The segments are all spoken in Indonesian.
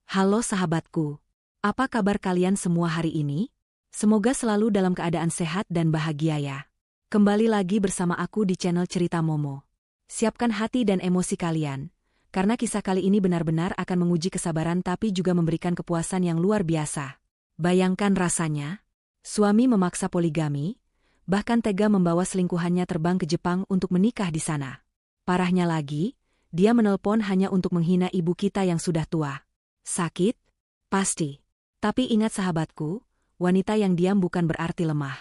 Halo sahabatku, apa kabar kalian semua hari ini? Semoga selalu dalam keadaan sehat dan bahagia ya. Kembali lagi bersama aku di channel Cerita Momo. Siapkan hati dan emosi kalian, karena kisah kali ini benar-benar akan menguji kesabaran tapi juga memberikan kepuasan yang luar biasa. Bayangkan rasanya, suami memaksa poligami, bahkan tega membawa selingkuhannya terbang ke Jepang untuk menikah di sana. Parahnya lagi, dia menelpon hanya untuk menghina ibu kita yang sudah tua. Sakit? Pasti. Tapi ingat sahabatku, wanita yang diam bukan berarti lemah.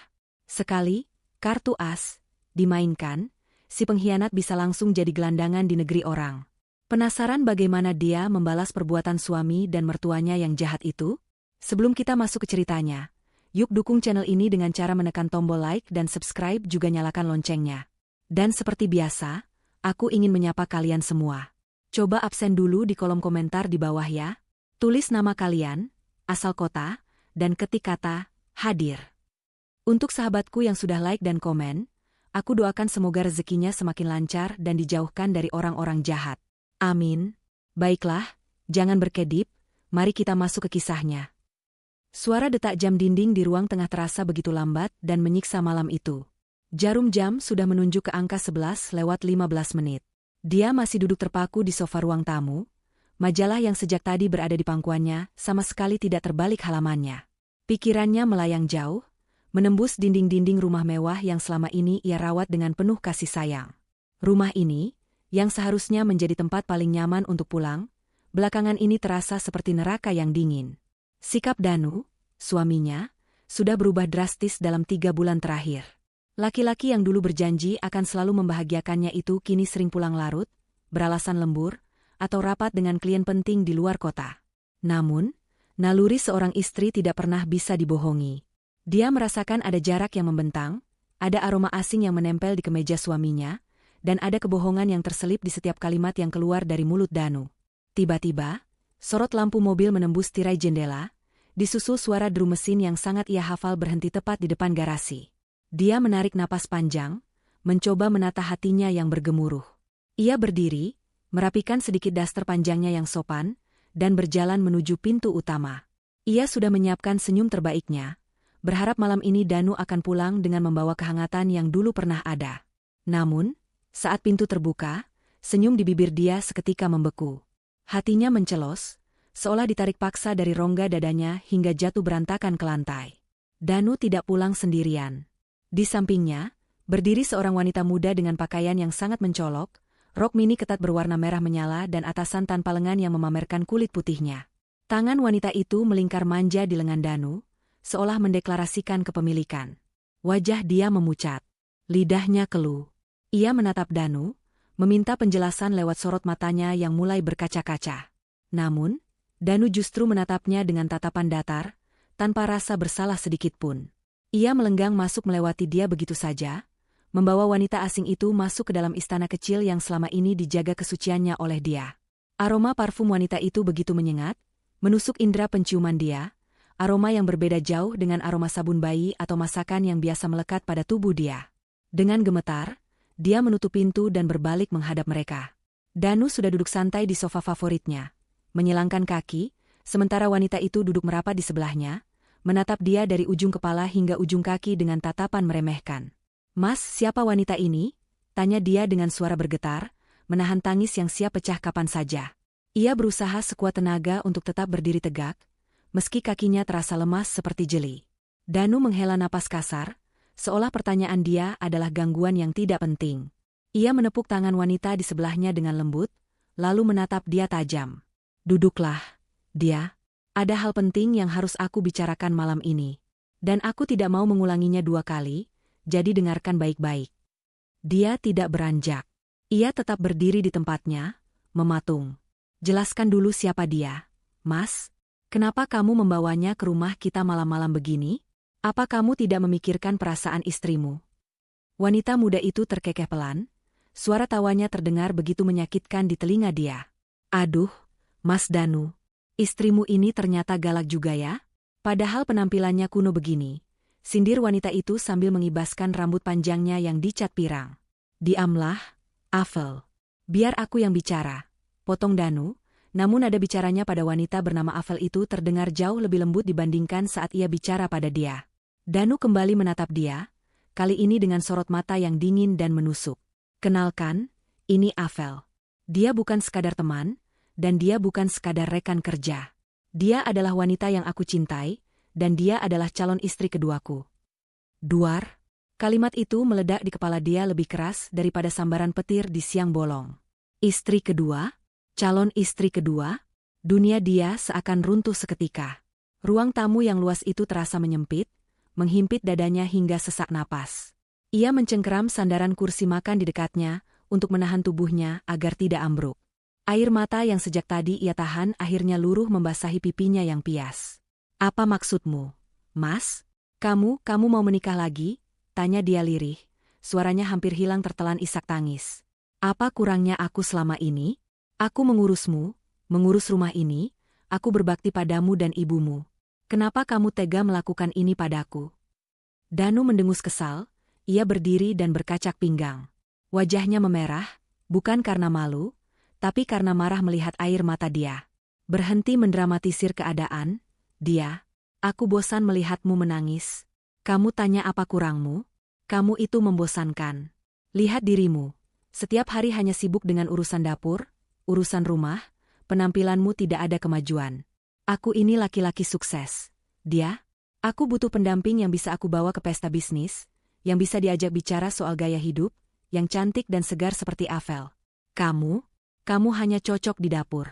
Sekali, kartu as dimainkan, si pengkhianat bisa langsung jadi gelandangan di negeri orang. Penasaran bagaimana dia membalas perbuatan suami dan mertuanya yang jahat itu? Sebelum kita masuk ke ceritanya, yuk dukung channel ini dengan cara menekan tombol like dan subscribe juga nyalakan loncengnya. Dan seperti biasa, aku ingin menyapa kalian semua. Coba absen dulu di kolom komentar di bawah ya. Tulis nama kalian, asal kota, dan ketik kata hadir. Untuk sahabatku yang sudah like dan komen, aku doakan semoga rezekinya semakin lancar dan dijauhkan dari orang-orang jahat. Amin. Baiklah, jangan berkedip, mari kita masuk ke kisahnya. Suara detak jam dinding di ruang tengah terasa begitu lambat dan menyiksa malam itu. Jarum jam sudah menunjuk ke angka 11:15 menit. Dia masih duduk terpaku di sofa ruang tamu. Majalah yang sejak tadi berada di pangkuannya sama sekali tidak terbalik halamannya. Pikirannya melayang jauh, menembus dinding-dinding rumah mewah yang selama ini ia rawat dengan penuh kasih sayang. Rumah ini, yang seharusnya menjadi tempat paling nyaman untuk pulang, belakangan ini terasa seperti neraka yang dingin. Sikap Danu, suaminya, sudah berubah drastis dalam 3 bulan terakhir. Laki-laki yang dulu berjanji akan selalu membahagiakannya itu kini sering pulang larut, beralasan lembur, atau rapat dengan klien penting di luar kota. Namun, naluri seorang istri tidak pernah bisa dibohongi. Dia merasakan ada jarak yang membentang, ada aroma asing yang menempel di kemeja suaminya, dan ada kebohongan yang terselip di setiap kalimat yang keluar dari mulut Danu. Tiba-tiba, sorot lampu mobil menembus tirai jendela, disusul suara drum mesin yang sangat ia hafal berhenti tepat di depan garasi. Dia menarik napas panjang, mencoba menata hatinya yang bergemuruh. Ia berdiri, merapikan sedikit daster panjangnya yang sopan, dan berjalan menuju pintu utama. Ia sudah menyiapkan senyum terbaiknya, berharap malam ini Danu akan pulang dengan membawa kehangatan yang dulu pernah ada. Namun, saat pintu terbuka, senyum di bibir dia seketika membeku. Hatinya mencelos, seolah ditarik paksa dari rongga dadanya hingga jatuh berantakan ke lantai. Danu tidak pulang sendirian. Di sampingnya, berdiri seorang wanita muda dengan pakaian yang sangat mencolok, rok mini ketat berwarna merah menyala dan atasan tanpa lengan yang memamerkan kulit putihnya. Tangan wanita itu melingkar manja di lengan Danu, seolah mendeklarasikan kepemilikan. Wajah dia memucat. Lidahnya keluh. Ia menatap Danu, meminta penjelasan lewat sorot matanya yang mulai berkaca-kaca. Namun, Danu justru menatapnya dengan tatapan datar, tanpa rasa bersalah sedikitpun. Ia melenggang masuk melewati dia begitu saja, membawa wanita asing itu masuk ke dalam istana kecil yang selama ini dijaga kesuciannya oleh dia. Aroma parfum wanita itu begitu menyengat, menusuk indera penciuman dia, aroma yang berbeda jauh dengan aroma sabun bayi atau masakan yang biasa melekat pada tubuh dia. Dengan gemetar, dia menutup pintu dan berbalik menghadap mereka. Danu sudah duduk santai di sofa favoritnya, menyilangkan kaki, sementara wanita itu duduk merapat di sebelahnya, menatap dia dari ujung kepala hingga ujung kaki dengan tatapan meremehkan. "Mas, siapa wanita ini?" tanya dia dengan suara bergetar, menahan tangis yang siap pecah kapan saja. Ia berusaha sekuat tenaga untuk tetap berdiri tegak, meski kakinya terasa lemas seperti jeli. Danu menghela napas kasar, seolah pertanyaan dia adalah gangguan yang tidak penting. Ia menepuk tangan wanita di sebelahnya dengan lembut, lalu menatap dia tajam. "Duduklah, dia. Ada hal penting yang harus aku bicarakan malam ini. Dan aku tidak mau mengulanginya 2 kali, jadi dengarkan baik-baik." Dia tidak beranjak. Ia tetap berdiri di tempatnya, mematung. "Jelaskan dulu siapa dia, Mas. Kenapa kamu membawanya ke rumah kita malam-malam begini? Apa kamu tidak memikirkan perasaan istrimu?" Wanita muda itu terkekeh pelan, suara tawanya terdengar begitu menyakitkan di telinga dia. "Aduh, Mas Danu. Istrimu ini ternyata galak juga ya? Padahal penampilannya kuno begini," sindir wanita itu sambil mengibaskan rambut panjangnya yang dicat pirang. "Diamlah, Afel. Biar aku yang bicara," potong Danu, Namun nada bicaranya pada wanita bernama Avel itu terdengar jauh lebih lembut dibandingkan saat ia bicara pada dia. Danu kembali menatap dia, kali ini dengan sorot mata yang dingin dan menusuk. Kenalkan, ini Avel. Dia bukan sekadar teman, dan dia bukan sekadar rekan kerja. Dia adalah wanita yang aku cintai, dan dia adalah calon istri keduaku. Duar. Kalimat itu meledak di kepala dia lebih keras daripada sambaran petir di siang bolong. Istri kedua? Calon istri kedua? Dunia dia seakan runtuh seketika. Ruang tamu yang luas itu terasa menyempit, menghimpit dadanya hingga sesak napas. Ia mencengkeram sandaran kursi makan di dekatnya untuk menahan tubuhnya agar tidak ambruk. Air mata yang sejak tadi ia tahan akhirnya luruh membasahi pipinya yang pias. Apa maksudmu, Mas? Kamu mau menikah lagi? Tanya dia lirih, suaranya hampir hilang tertelan isak tangis. Apa kurangnya aku selama ini? Aku mengurusmu, mengurus rumah ini, aku berbakti padamu dan ibumu. Kenapa kamu tega melakukan ini padaku? Danu mendengus kesal, ia berdiri dan berkacak pinggang. Wajahnya memerah, bukan karena malu, tapi karena marah melihat air mata dia. Berhenti mendramatisir keadaan, dia. Aku bosan melihatmu menangis. Kamu tanya apa kurangmu? Kamu itu membosankan. Lihat dirimu, setiap hari hanya sibuk dengan urusan dapur, urusan rumah, penampilanmu tidak ada kemajuan. Aku ini laki-laki sukses. Dia? Aku butuh pendamping yang bisa aku bawa ke pesta bisnis, yang bisa diajak bicara soal gaya hidup, yang cantik dan segar seperti Avel. Kamu hanya cocok di dapur.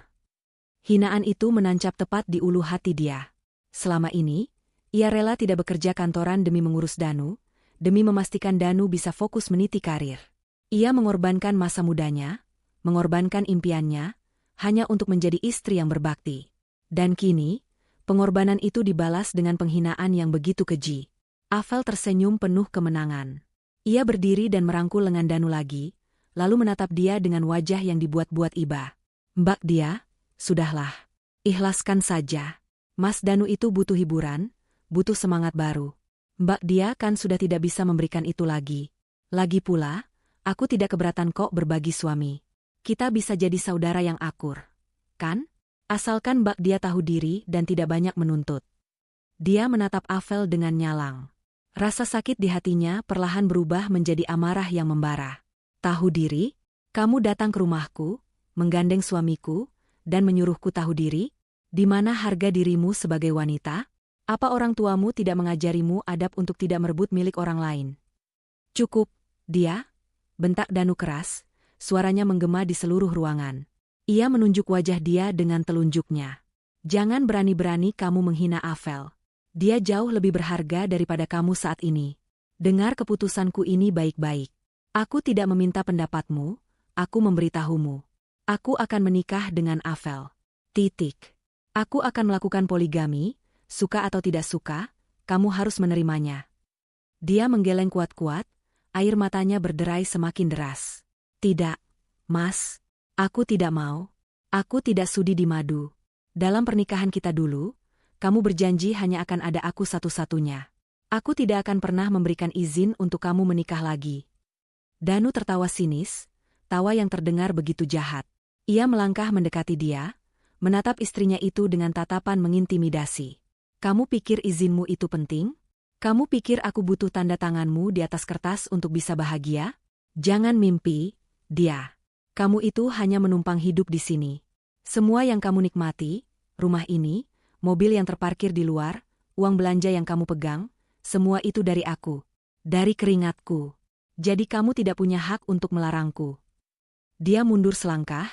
Hinaan itu menancap tepat di ulu hati dia. Selama ini, ia rela tidak bekerja kantoran demi mengurus Danu, demi memastikan Danu bisa fokus meniti karir. Ia mengorbankan masa mudanya, mengorbankan impiannya, hanya untuk menjadi istri yang berbakti. Dan kini, pengorbanan itu dibalas dengan penghinaan yang begitu keji. Avel tersenyum penuh kemenangan. Ia berdiri dan merangkul lengan Danu lagi, lalu menatap dia dengan wajah yang dibuat-buat iba. Mbak dia, sudahlah. Ikhlaskan saja. Mas Danu itu butuh hiburan, butuh semangat baru. Mbak dia kan sudah tidak bisa memberikan itu lagi. Lagi pula, aku tidak keberatan kok berbagi suami. Kita bisa jadi saudara yang akur. Kan? Asalkan Mbak dia tahu diri dan tidak banyak menuntut. Dia menatap Avel dengan nyalang. Rasa sakit di hatinya perlahan berubah menjadi amarah yang membara. Tahu diri? Kamu datang ke rumahku, menggandeng suamiku, dan menyuruhku tahu diri? Di mana harga dirimu sebagai wanita? Apa orang tuamu tidak mengajarimu adab untuk tidak merebut milik orang lain? Cukup, dia? Bentak Danu keras, suaranya menggema di seluruh ruangan. Ia menunjuk wajah dia dengan telunjuknya. Jangan berani-berani kamu menghina Avel. Dia jauh lebih berharga daripada kamu saat ini. Dengar keputusanku ini baik-baik. Aku tidak meminta pendapatmu, aku memberitahumu. Aku akan menikah dengan Avel. Titik. Aku akan melakukan poligami, suka atau tidak suka, kamu harus menerimanya. Dia menggeleng kuat-kuat, air matanya berderai semakin deras. Tidak, Mas. Aku tidak mau. Aku tidak sudi dimadu. Dalam pernikahan kita dulu, kamu berjanji hanya akan ada aku satu-satunya. Aku tidak akan pernah memberikan izin untuk kamu menikah lagi. Danu tertawa sinis, tawa yang terdengar begitu jahat. Ia melangkah mendekati dia, menatap istrinya itu dengan tatapan mengintimidasi. Kamu pikir izinmu itu penting? Kamu pikir aku butuh tanda tanganmu di atas kertas untuk bisa bahagia? Jangan mimpi, dia. Kamu itu hanya menumpang hidup di sini. Semua yang kamu nikmati, rumah ini, mobil yang terparkir di luar, uang belanja yang kamu pegang, semua itu dari aku. Dari keringatku. Jadi kamu tidak punya hak untuk melarangku. Dia mundur selangkah,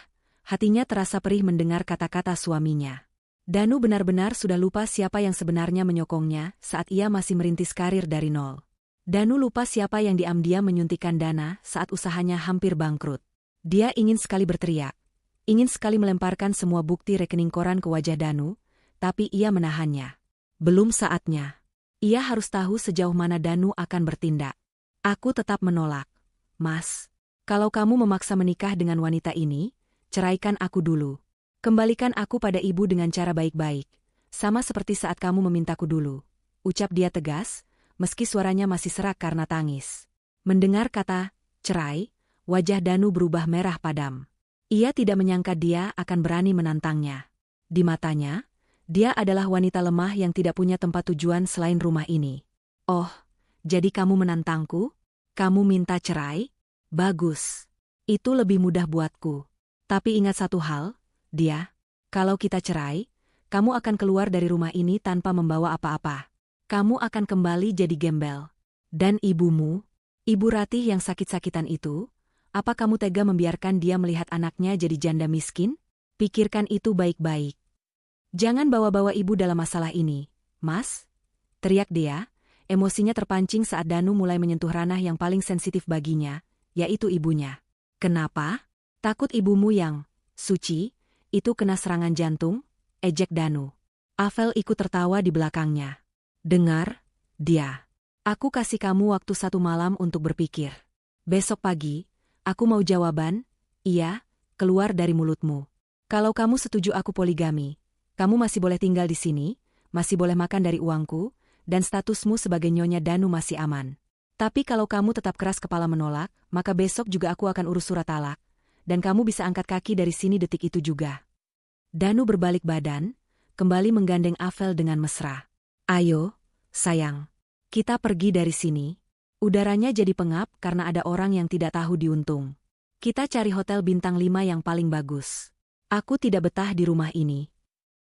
hatinya terasa perih mendengar kata-kata suaminya. Danu benar-benar sudah lupa siapa yang sebenarnya menyokongnya saat ia masih merintis karir dari nol. Danu lupa siapa yang diam-diam menyuntikkan dana saat usahanya hampir bangkrut. Dia ingin sekali berteriak, ingin sekali melemparkan semua bukti rekening koran ke wajah Danu, tapi ia menahannya. Belum saatnya. Ia harus tahu sejauh mana Danu akan bertindak. Aku tetap menolak. Mas, kalau kamu memaksa menikah dengan wanita ini, ceraikan aku dulu. Kembalikan aku pada ibu dengan cara baik-baik, sama seperti saat kamu memintaku dulu. Ucap dia tegas, meski suaranya masih serak karena tangis. Mendengar kata cerai, wajah Danu berubah merah padam. Ia tidak menyangka dia akan berani menantangnya. Di matanya, dia adalah wanita lemah yang tidak punya tempat tujuan selain rumah ini. Oh, jadi kamu menantangku? Kamu minta cerai? Bagus. Itu lebih mudah buatku. Tapi ingat satu hal, dia, kalau kita cerai, kamu akan keluar dari rumah ini tanpa membawa apa-apa. Kamu akan kembali jadi gembel. Dan ibumu, Ibu Ratih yang sakit-sakitan itu, apa kamu tega membiarkan dia melihat anaknya jadi janda miskin? Pikirkan itu baik-baik. Jangan bawa-bawa ibu dalam masalah ini, Mas. Teriak dia, emosinya terpancing saat Danu mulai menyentuh ranah yang paling sensitif baginya, yaitu ibunya. Kenapa? Takut ibumu yang suci, itu kena serangan jantung? Ejek Danu. Avel ikut tertawa di belakangnya. Dengar, dia. Aku kasih kamu waktu 1 malam untuk berpikir. Besok pagi, aku mau jawaban, iya, keluar dari mulutmu. Kalau kamu setuju aku poligami, kamu masih boleh tinggal di sini, masih boleh makan dari uangku, dan statusmu sebagai Nyonya Danu masih aman. Tapi kalau kamu tetap keras kepala menolak, maka besok juga aku akan urus surat talak, dan kamu bisa angkat kaki dari sini detik itu juga. Danu berbalik badan, kembali menggandeng Avel dengan mesra. Ayo, sayang, kita pergi dari sini. Udaranya jadi pengap karena ada orang yang tidak tahu diuntung. Kita cari hotel bintang 5 yang paling bagus. Aku tidak betah di rumah ini.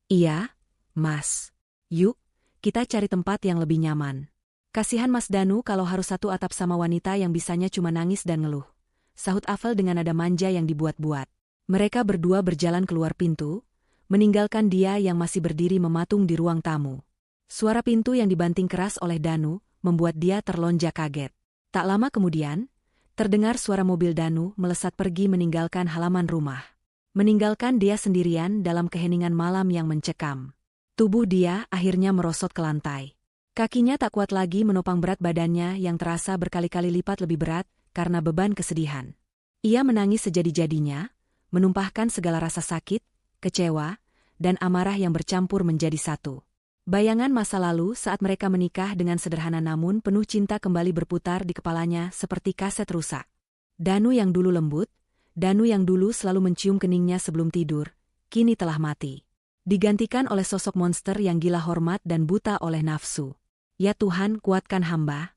Iya, Mas. Yuk, kita cari tempat yang lebih nyaman. Kasihan Mas Danu kalau harus satu atap sama wanita yang bisanya cuma nangis dan ngeluh. Sahut Avel dengan nada manja yang dibuat-buat. Mereka berdua berjalan keluar pintu, meninggalkan dia yang masih berdiri mematung di ruang tamu. Suara pintu yang dibanting keras oleh Danu membuat dia terlonjak kaget. Tak lama kemudian, terdengar suara mobil Danu melesat pergi meninggalkan halaman rumah. Meninggalkan dia sendirian dalam keheningan malam yang mencekam. Tubuh dia akhirnya merosot ke lantai. Kakinya tak kuat lagi menopang berat badannya yang terasa berkali-kali lipat lebih berat karena beban kesedihan. Ia menangis sejadi-jadinya, menumpahkan segala rasa sakit, kecewa, dan amarah yang bercampur menjadi satu. Bayangan masa lalu saat mereka menikah dengan sederhana namun penuh cinta kembali berputar di kepalanya seperti kaset rusak. Danu yang dulu lembut, Danu yang dulu selalu mencium keningnya sebelum tidur, kini telah mati. Digantikan oleh sosok monster yang gila hormat dan buta oleh nafsu. Ya Tuhan, kuatkan hamba.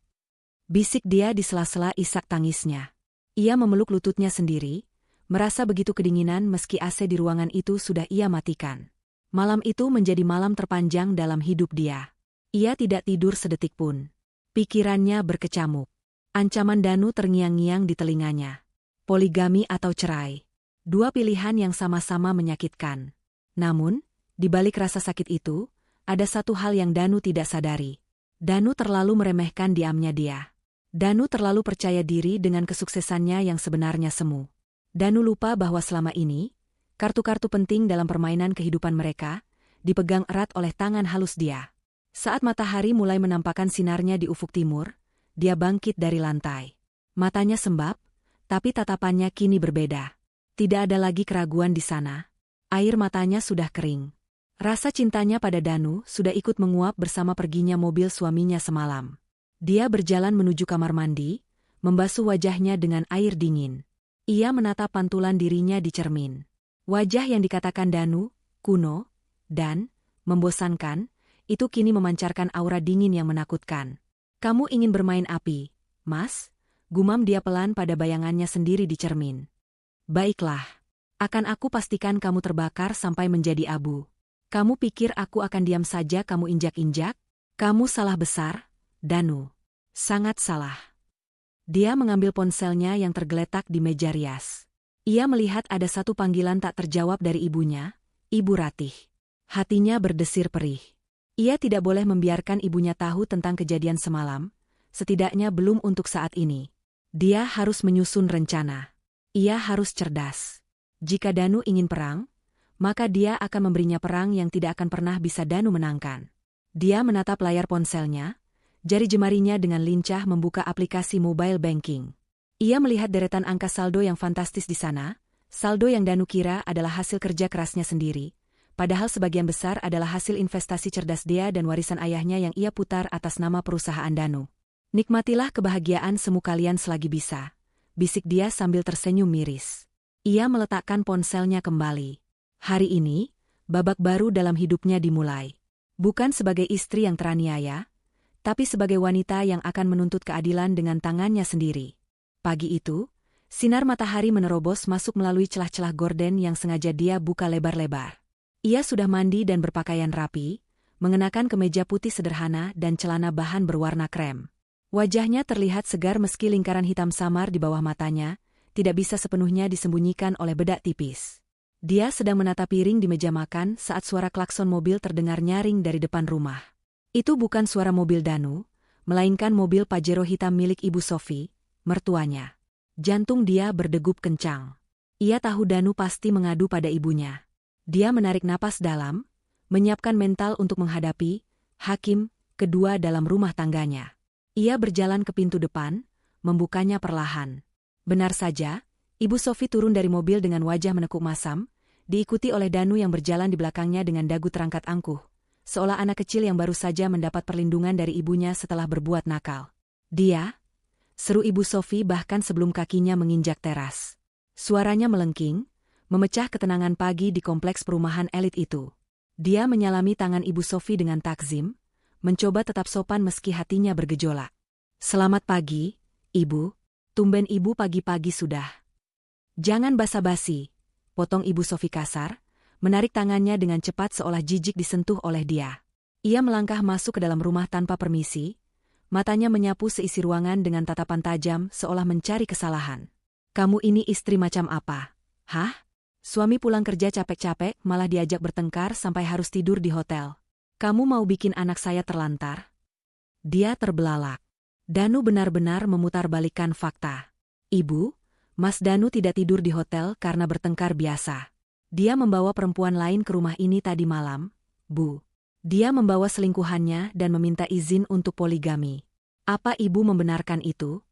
Bisik dia di sela-sela isak tangisnya. Ia memeluk lututnya sendiri, merasa begitu kedinginan meski AC di ruangan itu sudah ia matikan. Malam itu menjadi malam terpanjang dalam hidup dia. Ia tidak tidur sedetik pun. Pikirannya berkecamuk. Ancaman Danu terngiang-ngiang di telinganya. Poligami atau cerai. Dua pilihan yang sama-sama menyakitkan. Namun, di balik rasa sakit itu, ada satu hal yang Danu tidak sadari. Danu terlalu meremehkan diamnya dia. Danu terlalu percaya diri dengan kesuksesannya yang sebenarnya semu. Danu lupa bahwa selama ini, kartu-kartu penting dalam permainan kehidupan mereka, dipegang erat oleh tangan halus dia. Saat matahari mulai menampakkan sinarnya di ufuk timur, dia bangkit dari lantai. Matanya sembab, tapi tatapannya kini berbeda. Tidak ada lagi keraguan di sana. Air matanya sudah kering. Rasa cintanya pada Danu sudah ikut menguap bersama perginya mobil suaminya semalam. Dia berjalan menuju kamar mandi, membasuh wajahnya dengan air dingin. Ia menatap pantulan dirinya di cermin. Wajah yang dikatakan Danu, kuno, dan membosankan, itu kini memancarkan aura dingin yang menakutkan. Kamu ingin bermain api, Mas? Gumam dia pelan pada bayangannya sendiri di cermin. Baiklah. Akan aku pastikan kamu terbakar sampai menjadi abu. Kamu pikir aku akan diam saja kamu injak-injak? Kamu salah besar, Danu. Sangat salah. Dia mengambil ponselnya yang tergeletak di meja rias. Ia melihat ada satu panggilan tak terjawab dari ibunya, Ibu Ratih. Hatinya berdesir perih. Ia tidak boleh membiarkan ibunya tahu tentang kejadian semalam, setidaknya belum untuk saat ini. Dia harus menyusun rencana. Ia harus cerdas. Jika Danu ingin perang, maka dia akan memberinya perang yang tidak akan pernah bisa Danu menangkan. Dia menatap layar ponselnya, jari jemarinya dengan lincah membuka aplikasi mobile banking. Ia melihat deretan angka saldo yang fantastis di sana, saldo yang Danu kira adalah hasil kerja kerasnya sendiri, padahal sebagian besar adalah hasil investasi cerdas dia dan warisan ayahnya yang ia putar atas nama perusahaan Danu. Nikmatilah kebahagiaan semu kalian selagi bisa, bisik dia sambil tersenyum miris. Ia meletakkan ponselnya kembali. Hari ini, babak baru dalam hidupnya dimulai. Bukan sebagai istri yang teraniaya, tapi sebagai wanita yang akan menuntut keadilan dengan tangannya sendiri. Pagi itu, sinar matahari menerobos masuk melalui celah-celah gorden yang sengaja dia buka lebar-lebar. Ia sudah mandi dan berpakaian rapi, mengenakan kemeja putih sederhana dan celana bahan berwarna krem. Wajahnya terlihat segar meski lingkaran hitam samar di bawah matanya tidak bisa sepenuhnya disembunyikan oleh bedak tipis. Dia sedang menata piring di meja makan saat suara klakson mobil terdengar nyaring dari depan rumah. Itu bukan suara mobil Danu, melainkan mobil Pajero hitam milik Ibu Sofi, mertuanya. Jantung dia berdegup kencang. Ia tahu Danu pasti mengadu pada ibunya. Dia menarik napas dalam, menyiapkan mental untuk menghadapi hakim kedua dalam rumah tangganya. Ia berjalan ke pintu depan, membukanya perlahan. Benar saja, Ibu Sofi turun dari mobil dengan wajah menekuk masam, diikuti oleh Danu yang berjalan di belakangnya dengan dagu terangkat angkuh, seolah anak kecil yang baru saja mendapat perlindungan dari ibunya setelah berbuat nakal. Dia, seru Ibu Sofi bahkan sebelum kakinya menginjak teras. Suaranya melengking, memecah ketenangan pagi di kompleks perumahan elit itu. Dia menyalami tangan Ibu Sofi dengan takzim, mencoba tetap sopan meski hatinya bergejolak. "Selamat pagi, Ibu. Tumben Ibu pagi-pagi sudah." "Jangan basa-basi," potong Ibu Sofi kasar, menarik tangannya dengan cepat seolah jijik disentuh oleh dia. Ia melangkah masuk ke dalam rumah tanpa permisi, matanya menyapu seisi ruangan dengan tatapan tajam seolah mencari kesalahan. "Kamu ini istri macam apa? Hah? Suami pulang kerja capek-capek malah diajak bertengkar sampai harus tidur di hotel. Kamu mau bikin anak saya terlantar?" Dia terbelalak. Danu benar-benar memutarbalikkan fakta. "Ibu, Mas Danu tidak tidur di hotel karena bertengkar biasa. Dia membawa perempuan lain ke rumah ini tadi malam, Bu. Dia membawa selingkuhannya dan meminta izin untuk poligami. Apa Ibu membenarkan itu?"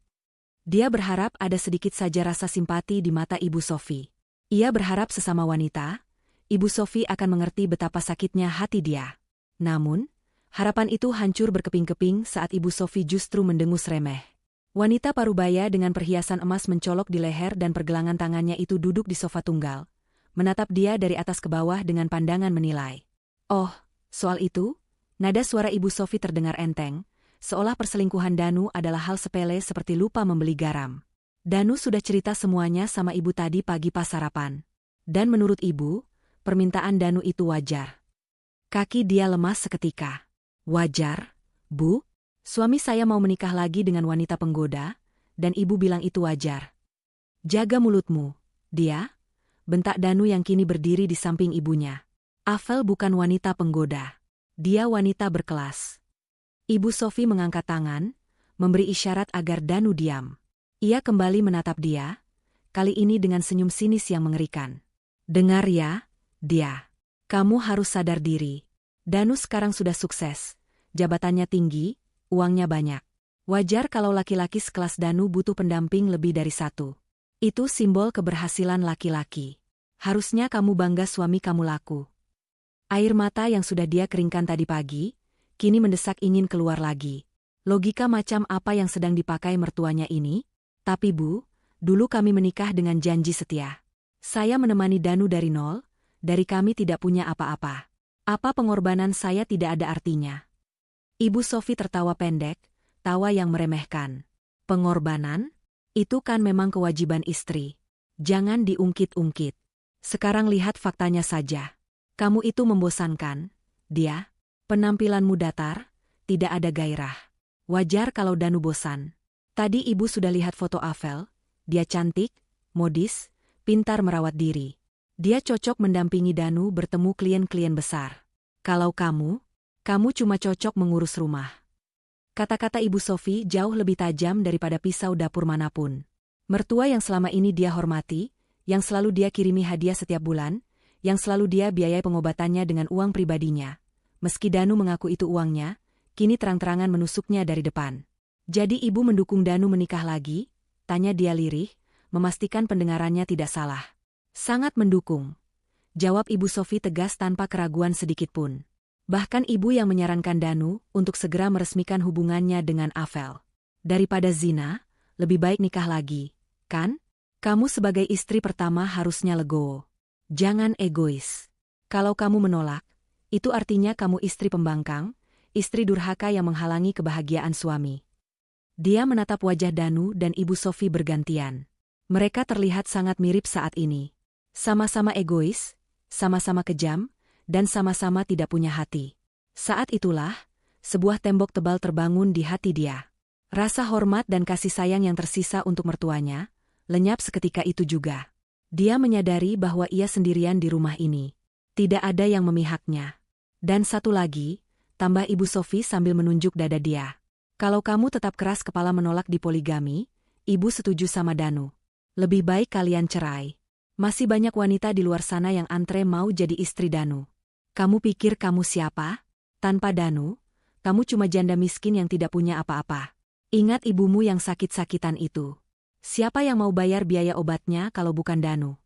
Dia berharap ada sedikit saja rasa simpati di mata Ibu Sofi. Ia berharap sesama wanita, Ibu Sofi akan mengerti betapa sakitnya hati dia. Namun, harapan itu hancur berkeping-keping saat Ibu Sofi justru mendengus remeh. Wanita parubaya dengan perhiasan emas mencolok di leher dan pergelangan tangannya itu duduk di sofa tunggal, menatap dia dari atas ke bawah dengan pandangan menilai. "Oh, soal itu?" Nada suara Ibu Sofi terdengar enteng, seolah perselingkuhan Danu adalah hal sepele seperti lupa membeli garam. "Danu sudah cerita semuanya sama Ibu tadi pagi pas sarapan. Dan menurut Ibu, permintaan Danu itu wajar." Kaki dia lemas seketika. "Wajar, Bu? Suami saya mau menikah lagi dengan wanita penggoda, dan Ibu bilang itu wajar." "Jaga mulutmu, dia," bentak Danu yang kini berdiri di samping ibunya. "Avel bukan wanita penggoda. Dia wanita berkelas." Ibu Sofi mengangkat tangan, memberi isyarat agar Danu diam. Ia kembali menatap dia, kali ini dengan senyum sinis yang mengerikan. "Dengar ya, dia. Kamu harus sadar diri. Danu sekarang sudah sukses, jabatannya tinggi, uangnya banyak. Wajar kalau laki-laki sekelas Danu butuh pendamping lebih dari satu. Itu simbol keberhasilan laki-laki. Harusnya kamu bangga suami kamu laku." Air mata yang sudah dia keringkan tadi pagi, kini mendesak ingin keluar lagi. Logika macam apa yang sedang dipakai mertuanya ini? "Tapi Bu, dulu kami menikah dengan janji setia. Saya menemani Danu dari nol, dari kami tidak punya apa-apa. Apa pengorbanan saya tidak ada artinya?" Ibu Sofi tertawa pendek, tawa yang meremehkan. "Pengorbanan? Itu kan memang kewajiban istri. Jangan diungkit-ungkit. Sekarang lihat faktanya saja. Kamu itu membosankan, dia. Penampilanmu datar, tidak ada gairah. Wajar kalau Danu bosan. Tadi Ibu sudah lihat foto Avel, dia cantik, modis, pintar merawat diri. Dia cocok mendampingi Danu bertemu klien-klien besar. Kalau kamu cuma cocok mengurus rumah." Kata-kata Ibu Sofi jauh lebih tajam daripada pisau dapur manapun. Mertua yang selama ini dia hormati, yang selalu dia kirimi hadiah setiap bulan, yang selalu dia biayai pengobatannya dengan uang pribadinya. Meski Danu mengaku itu uangnya, kini terang-terangan menusuknya dari depan. "Jadi Ibu mendukung Danu menikah lagi?" tanya dia lirih, memastikan pendengarannya tidak salah. "Sangat mendukung," jawab Ibu Sofi tegas tanpa keraguan sedikitpun. "Bahkan Ibu yang menyarankan Danu untuk segera meresmikan hubungannya dengan Avel. Daripada zina, lebih baik nikah lagi, kan?" Kamu sebagai istri pertama harusnya legowo. Jangan egois. Kalau kamu menolak, itu artinya kamu istri pembangkang, istri durhaka yang menghalangi kebahagiaan suami. Dia menatap wajah Danu dan Ibu Sofi bergantian. Mereka terlihat sangat mirip saat ini. Sama-sama egois, sama-sama kejam, dan sama-sama tidak punya hati. Saat itulah, sebuah tembok tebal terbangun di hati dia. Rasa hormat dan kasih sayang yang tersisa untuk mertuanya, lenyap seketika itu juga. Dia menyadari bahwa ia sendirian di rumah ini. Tidak ada yang memihaknya. Dan satu lagi, tambah Ibu Sofi sambil menunjuk dada dia. Kalau kamu tetap keras kepala menolak dipoligami, Ibu setuju sama Danu. Lebih baik kalian cerai. Masih banyak wanita di luar sana yang antre mau jadi istri Danu. Kamu pikir kamu siapa? Tanpa Danu, kamu cuma janda miskin yang tidak punya apa-apa. Ingat ibumu yang sakit-sakitan itu. Siapa yang mau bayar biaya obatnya kalau bukan Danu?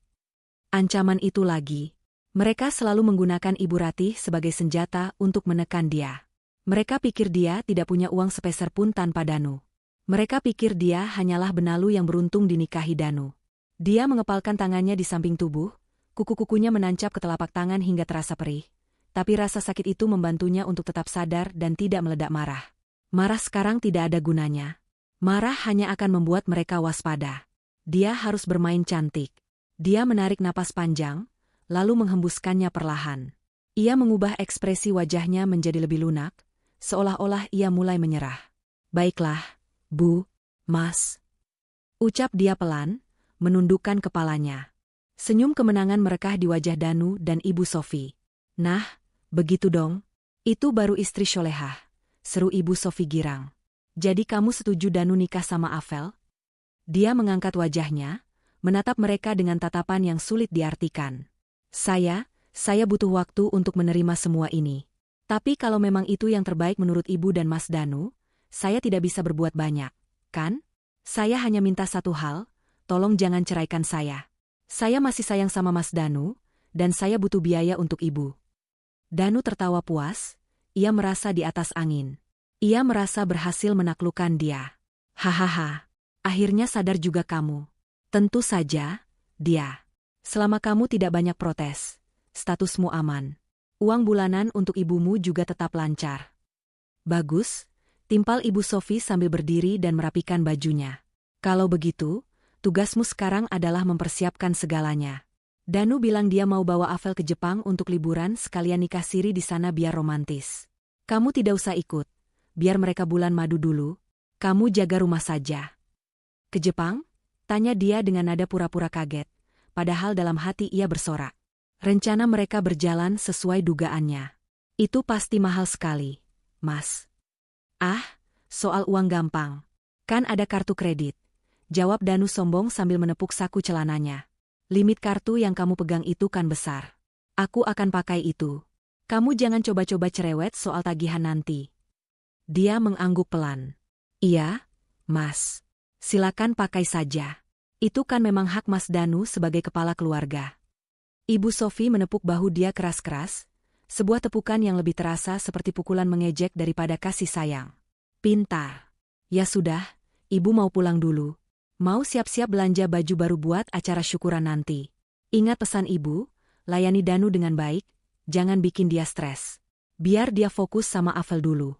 Ancaman itu lagi. Mereka selalu menggunakan Ibu Ratih sebagai senjata untuk menekan dia. Mereka pikir dia tidak punya uang sepeser pun tanpa Danu. Mereka pikir dia hanyalah benalu yang beruntung dinikahi Danu. Dia mengepalkan tangannya di samping tubuh, kuku-kukunya menancap ke telapak tangan hingga terasa perih. Tapi rasa sakit itu membantunya untuk tetap sadar dan tidak meledak marah. Marah sekarang tidak ada gunanya. Marah hanya akan membuat mereka waspada. Dia harus bermain cantik. Dia menarik napas panjang, lalu menghembuskannya perlahan. Ia mengubah ekspresi wajahnya menjadi lebih lunak, seolah-olah ia mulai menyerah. Baiklah, Bu, Mas. Ucap dia pelan, menundukkan kepalanya. Senyum kemenangan merekah di wajah Danu dan Ibu Sofi. Nah, begitu dong. Itu baru istri solehah, seru Ibu Sofi girang. Jadi kamu setuju Danu nikah sama Afel? Dia mengangkat wajahnya, menatap mereka dengan tatapan yang sulit diartikan. Saya butuh waktu untuk menerima semua ini. Tapi kalau memang itu yang terbaik menurut Ibu dan Mas Danu, saya tidak bisa berbuat banyak, kan? Saya hanya minta satu hal, tolong jangan ceraikan saya. Saya masih sayang sama Mas Danu, dan saya butuh biaya untuk Ibu. Danu tertawa puas, ia merasa di atas angin. Ia merasa berhasil menaklukkan dia. Hahaha, akhirnya sadar juga kamu. Tentu saja, dia. Selama kamu tidak banyak protes, statusmu aman. Uang bulanan untuk ibumu juga tetap lancar. Bagus, timpal Ibu Sofi sambil berdiri dan merapikan bajunya. Kalau begitu, tugasmu sekarang adalah mempersiapkan segalanya. Danu bilang dia mau bawa Afel ke Jepang untuk liburan sekalian nikah siri di sana biar romantis. Kamu tidak usah ikut. Biar mereka bulan madu dulu, kamu jaga rumah saja. Ke Jepang? Tanya dia dengan nada pura-pura kaget, padahal dalam hati ia bersorak. Rencana mereka berjalan sesuai dugaannya. Itu pasti mahal sekali, Mas. Ah, soal uang gampang. Kan ada kartu kredit. Jawab Danu sombong sambil menepuk saku celananya. Limit kartu yang kamu pegang itu kan besar. Aku akan pakai itu. Kamu jangan coba-coba cerewet soal tagihan nanti. Dia mengangguk pelan. Iya, Mas. Silakan pakai saja. Itu kan memang hak Mas Danu sebagai kepala keluarga. Ibu Sofi menepuk bahu dia keras-keras, sebuah tepukan yang lebih terasa seperti pukulan mengejek daripada kasih sayang. Pintar. Ya sudah, Ibu mau pulang dulu. Mau siap-siap belanja baju baru buat acara syukuran nanti. Ingat pesan Ibu, layani Danu dengan baik, jangan bikin dia stres. Biar dia fokus sama Afel dulu.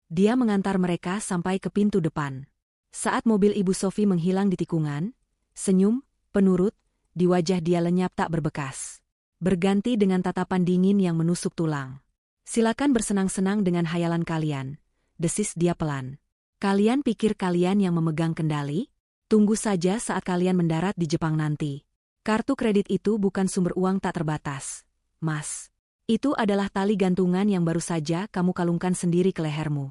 Dia mengantar mereka sampai ke pintu depan. Saat mobil Ibu Sofi menghilang di tikungan, senyum, penurut, di wajah dia lenyap tak berbekas. Berganti dengan tatapan dingin yang menusuk tulang. Silakan bersenang-senang dengan hayalan kalian, desis dia pelan. Kalian pikir kalian yang memegang kendali? Tunggu saja saat kalian mendarat di Jepang nanti. Kartu kredit itu bukan sumber uang tak terbatas, Mas. Itu adalah tali gantungan yang baru saja kamu kalungkan sendiri ke lehermu.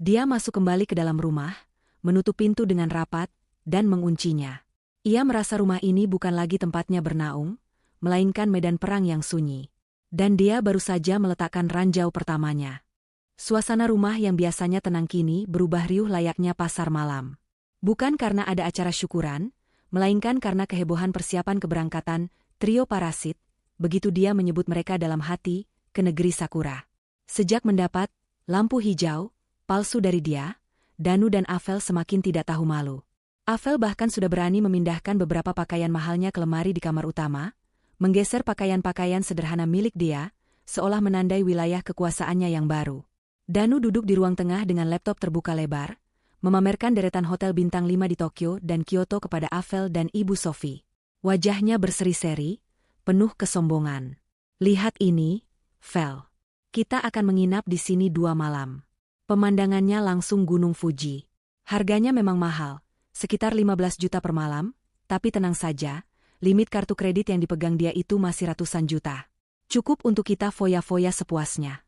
Dia masuk kembali ke dalam rumah, menutup pintu dengan rapat, dan menguncinya. Ia merasa rumah ini bukan lagi tempatnya bernaung, melainkan medan perang yang sunyi. Dan dia baru saja meletakkan ranjau pertamanya. Suasana rumah yang biasanya tenang kini berubah riuh layaknya pasar malam. Bukan karena ada acara syukuran, melainkan karena kehebohan persiapan keberangkatan trio parasit, begitu dia menyebut mereka dalam hati, ke negeri Sakura. Sejak mendapat lampu hijau palsu dari dia, Danu dan Afel semakin tidak tahu malu. Avel bahkan sudah berani memindahkan beberapa pakaian mahalnya ke lemari di kamar utama, menggeser pakaian-pakaian sederhana milik dia, seolah menandai wilayah kekuasaannya yang baru. Danu duduk di ruang tengah dengan laptop terbuka lebar, memamerkan deretan hotel bintang 5 di Tokyo dan Kyoto kepada Avel dan Ibu Sophie. Wajahnya berseri-seri, penuh kesombongan. Lihat ini, Vel. Kita akan menginap di sini 2 malam. Pemandangannya langsung Gunung Fuji. Harganya memang mahal, sekitar 15 juta per malam, tapi tenang saja, limit kartu kredit yang dipegang dia itu masih ratusan juta. Cukup untuk kita foya-foya sepuasnya.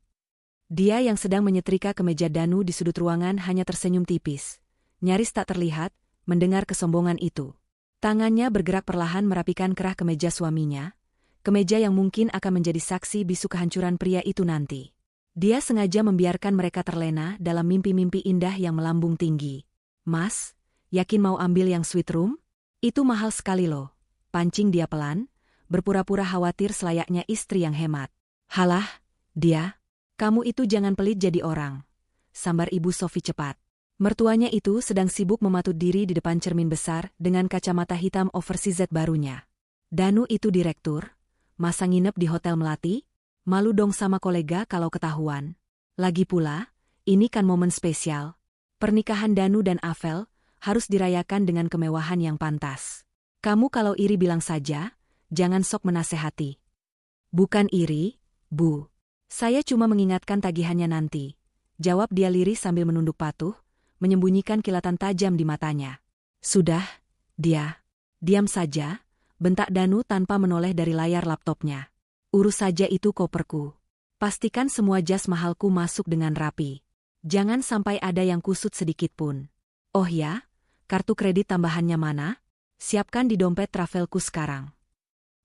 Dia yang sedang menyetrika kemeja Danu di sudut ruangan hanya tersenyum tipis. Nyaris tak terlihat, mendengar kesombongan itu. Tangannya bergerak perlahan merapikan kerah kemeja suaminya, kemeja yang mungkin akan menjadi saksi bisu kehancuran pria itu nanti. Dia sengaja membiarkan mereka terlena dalam mimpi-mimpi indah yang melambung tinggi. Mas, yakin mau ambil yang sweet room? Itu mahal sekali loh. Pancing dia pelan, berpura-pura khawatir selayaknya istri yang hemat. Halah, dia. Kamu itu jangan pelit jadi orang. Sambar Ibu Sophie cepat. Mertuanya itu sedang sibuk mematut diri di depan cermin besar dengan kacamata hitam oversize barunya. Danu itu direktur, masa nginep di Hotel Melati? Malu dong sama kolega kalau ketahuan. Lagi pula, ini kan momen spesial. Pernikahan Danu dan Avel harus dirayakan dengan kemewahan yang pantas. Kamu kalau iri bilang saja, jangan sok menasehati. Bukan iri, Bu. Saya cuma mengingatkan tagihannya nanti. Jawab dia lirih sambil menunduk patuh, menyembunyikan kilatan tajam di matanya. Sudah, dia. Diam saja, bentak Danu tanpa menoleh dari layar laptopnya. Urus saja itu koperku. Pastikan semua jas mahalku masuk dengan rapi. Jangan sampai ada yang kusut sedikit pun. Oh ya, kartu kredit tambahannya mana? Siapkan di dompet travelku sekarang.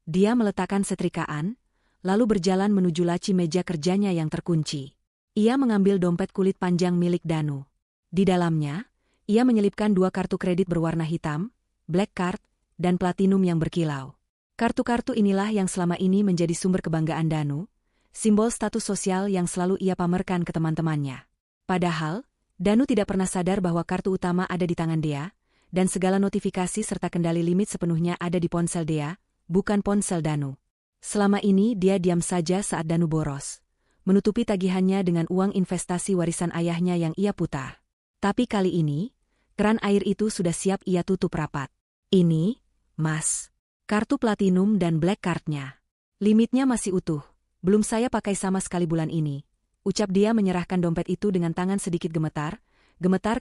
Dia meletakkan setrikaan, lalu berjalan menuju laci meja kerjanya yang terkunci. Ia mengambil dompet kulit panjang milik Danu. Di dalamnya, ia menyelipkan 2 kartu kredit berwarna hitam, black card, dan platinum yang berkilau. Kartu-kartu inilah yang selama ini menjadi sumber kebanggaan Danu, simbol status sosial yang selalu ia pamerkan ke teman-temannya. Padahal, Danu tidak pernah sadar bahwa kartu utama ada di tangan dia, dan segala notifikasi serta kendali limit sepenuhnya ada di ponsel dia, bukan ponsel Danu. Selama ini dia diam saja saat Danu boros, menutupi tagihannya dengan uang investasi warisan ayahnya yang ia putar. Tapi kali ini, keran air itu sudah siap ia tutup rapat. Ini, Mas, kartu platinum dan black card-nya. Limitnya masih utuh, belum saya pakai sama sekali bulan ini. Ucap dia menyerahkan dompet itu dengan tangan sedikit gemetar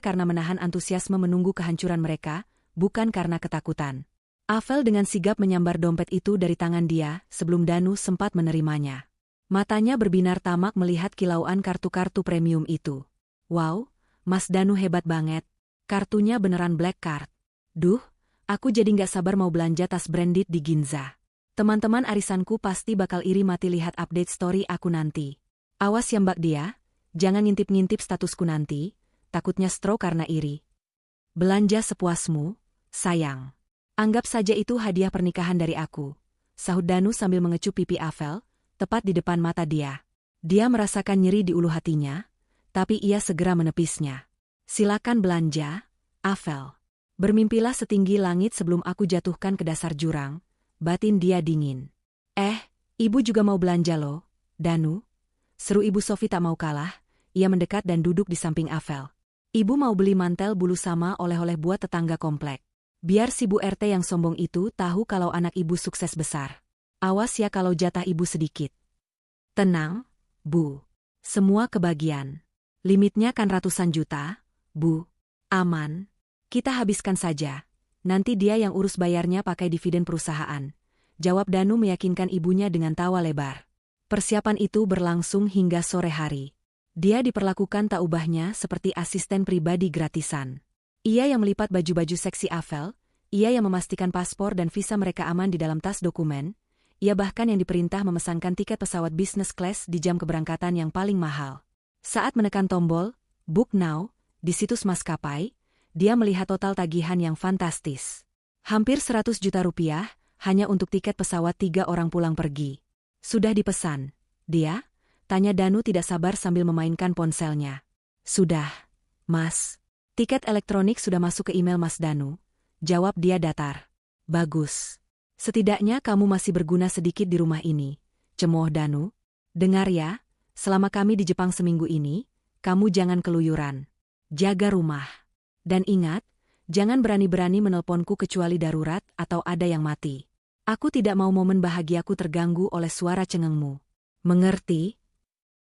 karena menahan antusiasme menunggu kehancuran mereka, bukan karena ketakutan. Avel dengan sigap menyambar dompet itu dari tangan dia sebelum Danu sempat menerimanya. Matanya berbinar tamak melihat kilauan kartu-kartu premium itu. Wow, Mas Danu hebat banget. Kartunya beneran black card. Duh, aku jadi nggak sabar mau belanja tas branded di Ginza. Teman-teman arisanku pasti bakal iri mati lihat update story aku nanti. Awas ya Mbak dia, jangan ngintip-ngintip statusku nanti, takutnya stroke karena iri. Belanja sepuasmu, sayang. Anggap saja itu hadiah pernikahan dari aku, sahut Danu sambil mengecup pipi Avel, tepat di depan mata dia. Dia merasakan nyeri di ulu hatinya, tapi ia segera menepisnya. Silakan belanja, Avel. Bermimpilah setinggi langit sebelum aku jatuhkan ke dasar jurang, batin dia dingin. Ibu juga mau belanja loh, Danu. Seru Ibu Sophie tak mau kalah, ia mendekat dan duduk di samping Avel. Ibu mau beli mantel bulu sama oleh-oleh buat tetangga komplek. Biar si Bu RT yang sombong itu tahu kalau anak ibu sukses besar. Awas ya kalau jatah ibu sedikit. Tenang, Bu. Semua kebagian. Limitnya kan ratusan juta, Bu. Aman. Kita habiskan saja. Nanti dia yang urus bayarnya pakai dividen perusahaan. Jawab Danu meyakinkan ibunya dengan tawa lebar. Persiapan itu berlangsung hingga sore hari. Dia diperlakukan tak ubahnya seperti asisten pribadi gratisan. Ia yang melipat baju-baju seksi Avel, ia yang memastikan paspor dan visa mereka aman di dalam tas dokumen, ia bahkan yang diperintah memesankan tiket pesawat business class di jam keberangkatan yang paling mahal. Saat menekan tombol, Book Now, di situs maskapai, dia melihat total tagihan yang fantastis. Hampir 100 juta rupiah, hanya untuk tiket pesawat 3 orang pulang pergi. Sudah dipesan, dia? Tanya Danu tidak sabar sambil memainkan ponselnya. Sudah, Mas. Tiket elektronik sudah masuk ke email Mas Danu. Jawab dia datar. Bagus. Setidaknya kamu masih berguna sedikit di rumah ini, cemooh Danu. Dengar ya, selama kami di Jepang seminggu ini, kamu jangan keluyuran. Jaga rumah. Dan ingat, jangan berani-berani menelponku kecuali darurat atau ada yang mati. Aku tidak mau momen bahagiaku terganggu oleh suara cengengmu. Mengerti?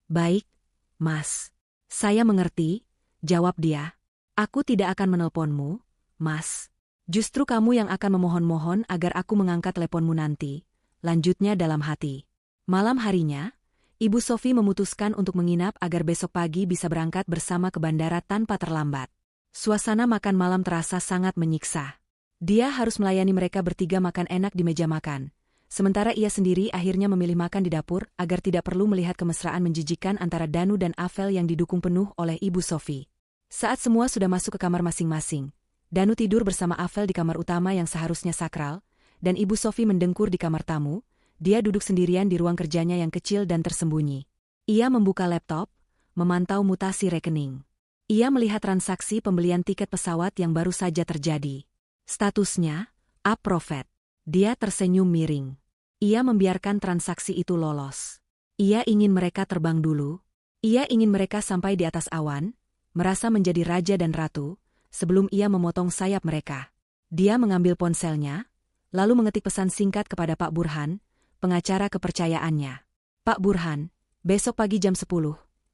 Baik, Mas. Saya mengerti, jawab dia. Aku tidak akan menelponmu, Mas. Justru kamu yang akan memohon-mohon agar aku mengangkat teleponmu nanti, lanjutnya dalam hati. Malam harinya, Ibu Sofi memutuskan untuk menginap agar besok pagi bisa berangkat bersama ke bandara tanpa terlambat. Suasana makan malam terasa sangat menyiksa. Dia harus melayani mereka bertiga makan enak di meja makan. Sementara ia sendiri akhirnya memilih makan di dapur agar tidak perlu melihat kemesraan menjijikan antara Danu dan Avel yang didukung penuh oleh Ibu Sofi. Saat semua sudah masuk ke kamar masing-masing, Danu tidur bersama Avel di kamar utama yang seharusnya sakral, dan Ibu Sofi mendengkur di kamar tamu. Dia duduk sendirian di ruang kerjanya yang kecil dan tersembunyi. Ia membuka laptop, memantau mutasi rekening. Ia melihat transaksi pembelian tiket pesawat yang baru saja terjadi. Statusnya, approve. Dia tersenyum miring. Ia membiarkan transaksi itu lolos. Ia ingin mereka terbang dulu. Ia ingin mereka sampai di atas awan, merasa menjadi raja dan ratu, sebelum ia memotong sayap mereka. Dia mengambil ponselnya, lalu mengetik pesan singkat kepada Pak Burhan, pengacara kepercayaannya. Pak Burhan, besok pagi jam 10,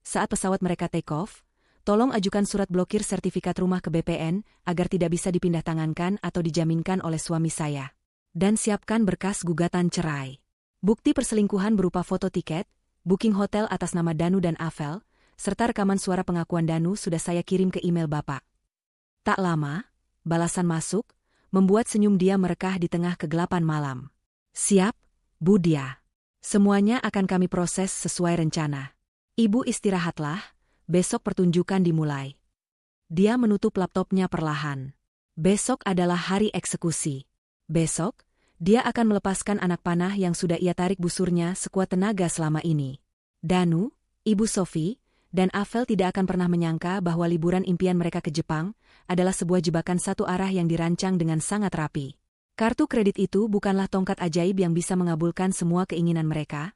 saat pesawat mereka take off, tolong ajukan surat blokir sertifikat rumah ke BPN agar tidak bisa dipindahtangankan atau dijaminkan oleh suami saya. Dan siapkan berkas gugatan cerai. Bukti perselingkuhan berupa foto tiket, booking hotel atas nama Danu dan Avel, serta rekaman suara pengakuan Danu sudah saya kirim ke email Bapak. Tak lama, balasan masuk, membuat senyum dia merekah di tengah kegelapan malam. Siap, Bu Dia. Semuanya akan kami proses sesuai rencana. Ibu istirahatlah, besok pertunjukan dimulai. Dia menutup laptopnya perlahan. Besok adalah hari eksekusi. Besok, dia akan melepaskan anak panah yang sudah ia tarik busurnya sekuat tenaga selama ini. Danu, Ibu Sofi, dan Avel tidak akan pernah menyangka bahwa liburan impian mereka ke Jepang adalah sebuah jebakan satu arah yang dirancang dengan sangat rapi. Kartu kredit itu bukanlah tongkat ajaib yang bisa mengabulkan semua keinginan mereka,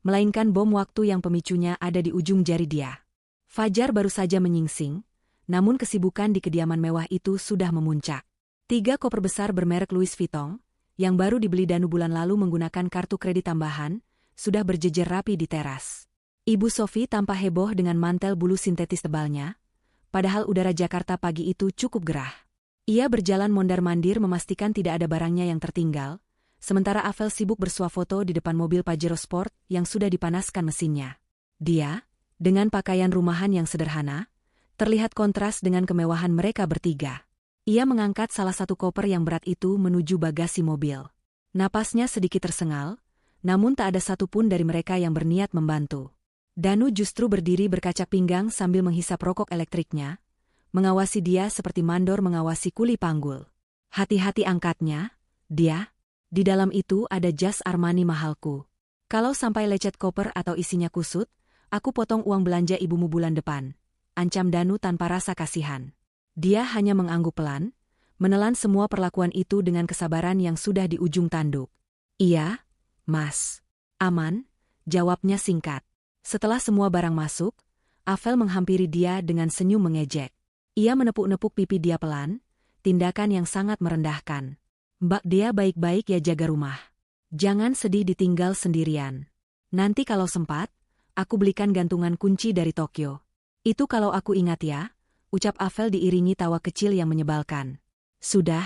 melainkan bom waktu yang pemicunya ada di ujung jari dia. Fajar baru saja menyingsing, namun kesibukan di kediaman mewah itu sudah memuncak. 3 koper besar bermerek Louis Vuitton, yang baru dibeli Danu bulan lalu menggunakan kartu kredit tambahan, sudah berjejer rapi di teras. Ibu Sofi tampak heboh dengan mantel bulu sintetis tebalnya, padahal udara Jakarta pagi itu cukup gerah. Ia berjalan mondar-mandir memastikan tidak ada barangnya yang tertinggal, sementara Avel sibuk bersuah foto di depan mobil Pajero Sport yang sudah dipanaskan mesinnya. Dia, dengan pakaian rumahan yang sederhana, terlihat kontras dengan kemewahan mereka bertiga. Ia mengangkat salah satu koper yang berat itu menuju bagasi mobil. Napasnya sedikit tersengal, namun tak ada satupun dari mereka yang berniat membantu. Danu justru berdiri berkacak pinggang sambil menghisap rokok elektriknya, mengawasi dia seperti mandor mengawasi kuli panggul. Hati-hati angkatnya, dia. Di dalam itu ada jas Armani mahalku. Kalau sampai lecet koper atau isinya kusut, aku potong uang belanja ibumu bulan depan. Ancam Danu tanpa rasa kasihan. Dia hanya mengangguk pelan, menelan semua perlakuan itu dengan kesabaran yang sudah di ujung tanduk. Iya, Mas. Aman, jawabnya singkat. Setelah semua barang masuk, Avel menghampiri dia dengan senyum mengejek. Ia menepuk-nepuk pipi dia pelan, tindakan yang sangat merendahkan. Mbak dia baik-baik ya, jaga rumah. Jangan sedih ditinggal sendirian. Nanti kalau sempat, aku belikan gantungan kunci dari Tokyo. Itu kalau aku ingat ya, ucap Avel diiringi tawa kecil yang menyebalkan. Sudah,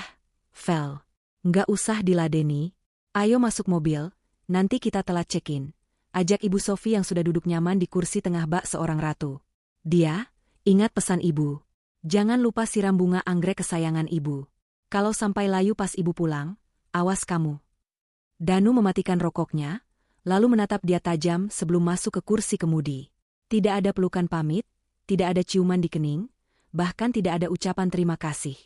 Vel. Nggak usah diladeni. Ayo masuk mobil, nanti kita telat check-in. Ajak Ibu Sofi yang sudah duduk nyaman di kursi tengah bak seorang ratu. Dia, ingat pesan ibu. Jangan lupa siram bunga anggrek kesayangan ibu. Kalau sampai layu pas ibu pulang, awas kamu. Danu mematikan rokoknya, lalu menatap dia tajam sebelum masuk ke kursi kemudi. Tidak ada pelukan pamit, tidak ada ciuman di kening, bahkan tidak ada ucapan terima kasih.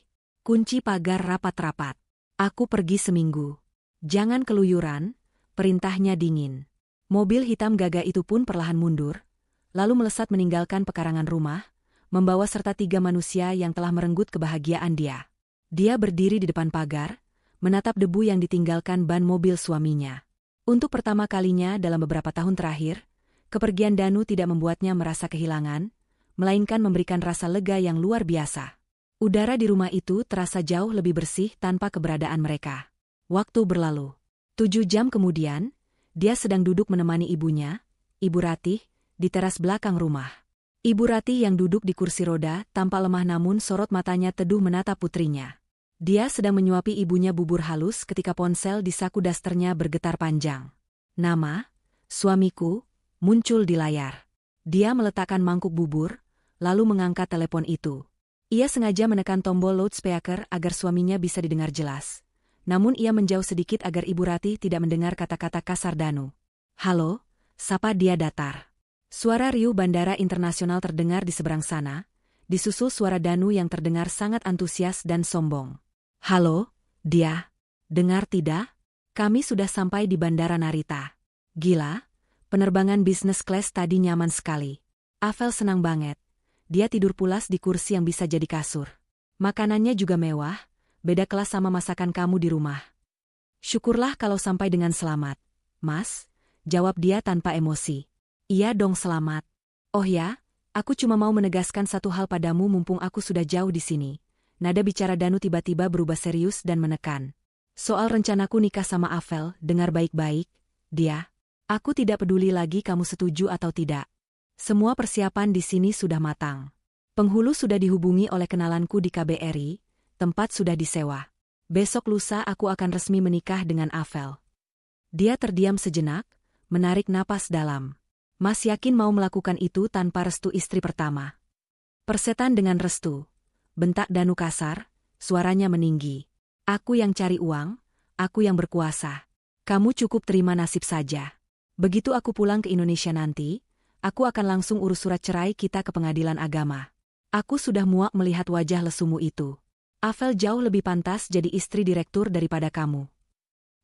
Kunci pagar rapat-rapat. Aku pergi seminggu. Jangan keluyuran, perintahnya dingin. Mobil hitam gagah itu pun perlahan mundur, lalu melesat meninggalkan pekarangan rumah, membawa serta 3 manusia yang telah merenggut kebahagiaan dia. Dia berdiri di depan pagar, menatap debu yang ditinggalkan ban mobil suaminya. Untuk pertama kalinya dalam beberapa tahun terakhir, kepergian Danu tidak membuatnya merasa kehilangan, melainkan memberikan rasa lega yang luar biasa. Udara di rumah itu terasa jauh lebih bersih tanpa keberadaan mereka. Waktu berlalu. 7 jam kemudian, dia sedang duduk menemani ibunya, Ibu Ratih, di teras belakang rumah. Ibu Ratih yang duduk di kursi roda tampak lemah namun sorot matanya teduh menatap putrinya. Dia sedang menyuapi ibunya bubur halus ketika ponsel di saku dasternya bergetar panjang. Nama, suamiku, muncul di layar. Dia meletakkan mangkuk bubur, lalu mengangkat telepon itu. Ia sengaja menekan tombol loudspeaker agar suaminya bisa didengar jelas. Namun ia menjauh sedikit agar Ibu Ratih tidak mendengar kata-kata kasar Danu. "Halo," sapa dia datar. Suara riuh bandara internasional terdengar di seberang sana, disusul suara Danu yang terdengar sangat antusias dan sombong. "Halo, dia. Dengar tidak? Kami sudah sampai di Bandara Narita. Gila, penerbangan bisnis kelas tadi nyaman sekali. Avel senang banget. Dia tidur pulas di kursi yang bisa jadi kasur. Makanannya juga mewah, beda kelas sama masakan kamu di rumah." "Syukurlah kalau sampai dengan selamat, Mas," jawab dia tanpa emosi. "Iya dong selamat. Oh ya, aku cuma mau menegaskan satu hal padamu mumpung aku sudah jauh di sini." Nada bicara Danu tiba-tiba berubah serius dan menekan. "Soal rencanaku nikah sama Avel, dengar baik-baik, dia. Aku tidak peduli lagi kamu setuju atau tidak. Semua persiapan di sini sudah matang. Penghulu sudah dihubungi oleh kenalanku di KBRI, tempat sudah disewa. Besok lusa aku akan resmi menikah dengan Avel." Dia terdiam sejenak, menarik napas dalam. "Mas yakin mau melakukan itu tanpa restu istri pertama?" "Persetan dengan restu," bentak Danu kasar, suaranya meninggi. "Aku yang cari uang, aku yang berkuasa. Kamu cukup terima nasib saja. Begitu aku pulang ke Indonesia nanti, aku akan langsung urus surat cerai kita ke pengadilan agama. Aku sudah muak melihat wajah lesumu itu. Avel jauh lebih pantas jadi istri direktur daripada kamu."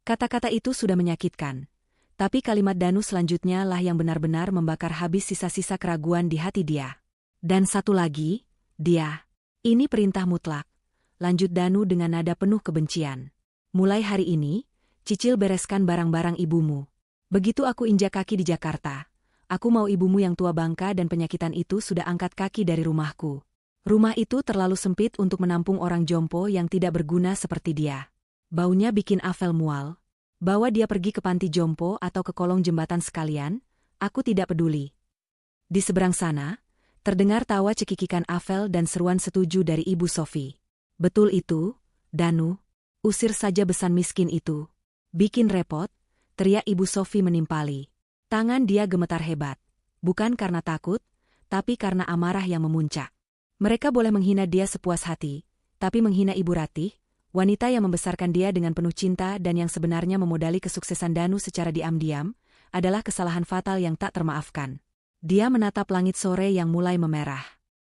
Kata-kata itu sudah menyakitkan. Tapi kalimat Danu selanjutnya lah yang benar-benar membakar habis sisa-sisa keraguan di hati dia. "Dan satu lagi, dia. Ini perintah mutlak," lanjut Danu dengan nada penuh kebencian. "Mulai hari ini, cicil bereskan barang-barang ibumu. Begitu aku injak kaki di Jakarta, aku mau ibumu yang tua bangka dan penyakitan itu sudah angkat kaki dari rumahku. Rumah itu terlalu sempit untuk menampung orang jompo yang tidak berguna seperti dia. Baunya bikin Avel mual. Bawa dia pergi ke panti jompo atau ke kolong jembatan sekalian, aku tidak peduli." Di seberang sana, terdengar tawa cekikikan Avel dan seruan setuju dari Ibu Sofi. "Betul itu, Danu. Usir saja besan miskin itu. Bikin repot," teriak Ibu Sofi menimpali. Tangan dia gemetar hebat. Bukan karena takut, tapi karena amarah yang memuncak. Mereka boleh menghina dia sepuas hati, tapi menghina Ibu Ratih, wanita yang membesarkan dia dengan penuh cinta dan yang sebenarnya memodali kesuksesan Danu secara diam-diam, adalah kesalahan fatal yang tak termaafkan. Dia menatap langit sore yang mulai memerah.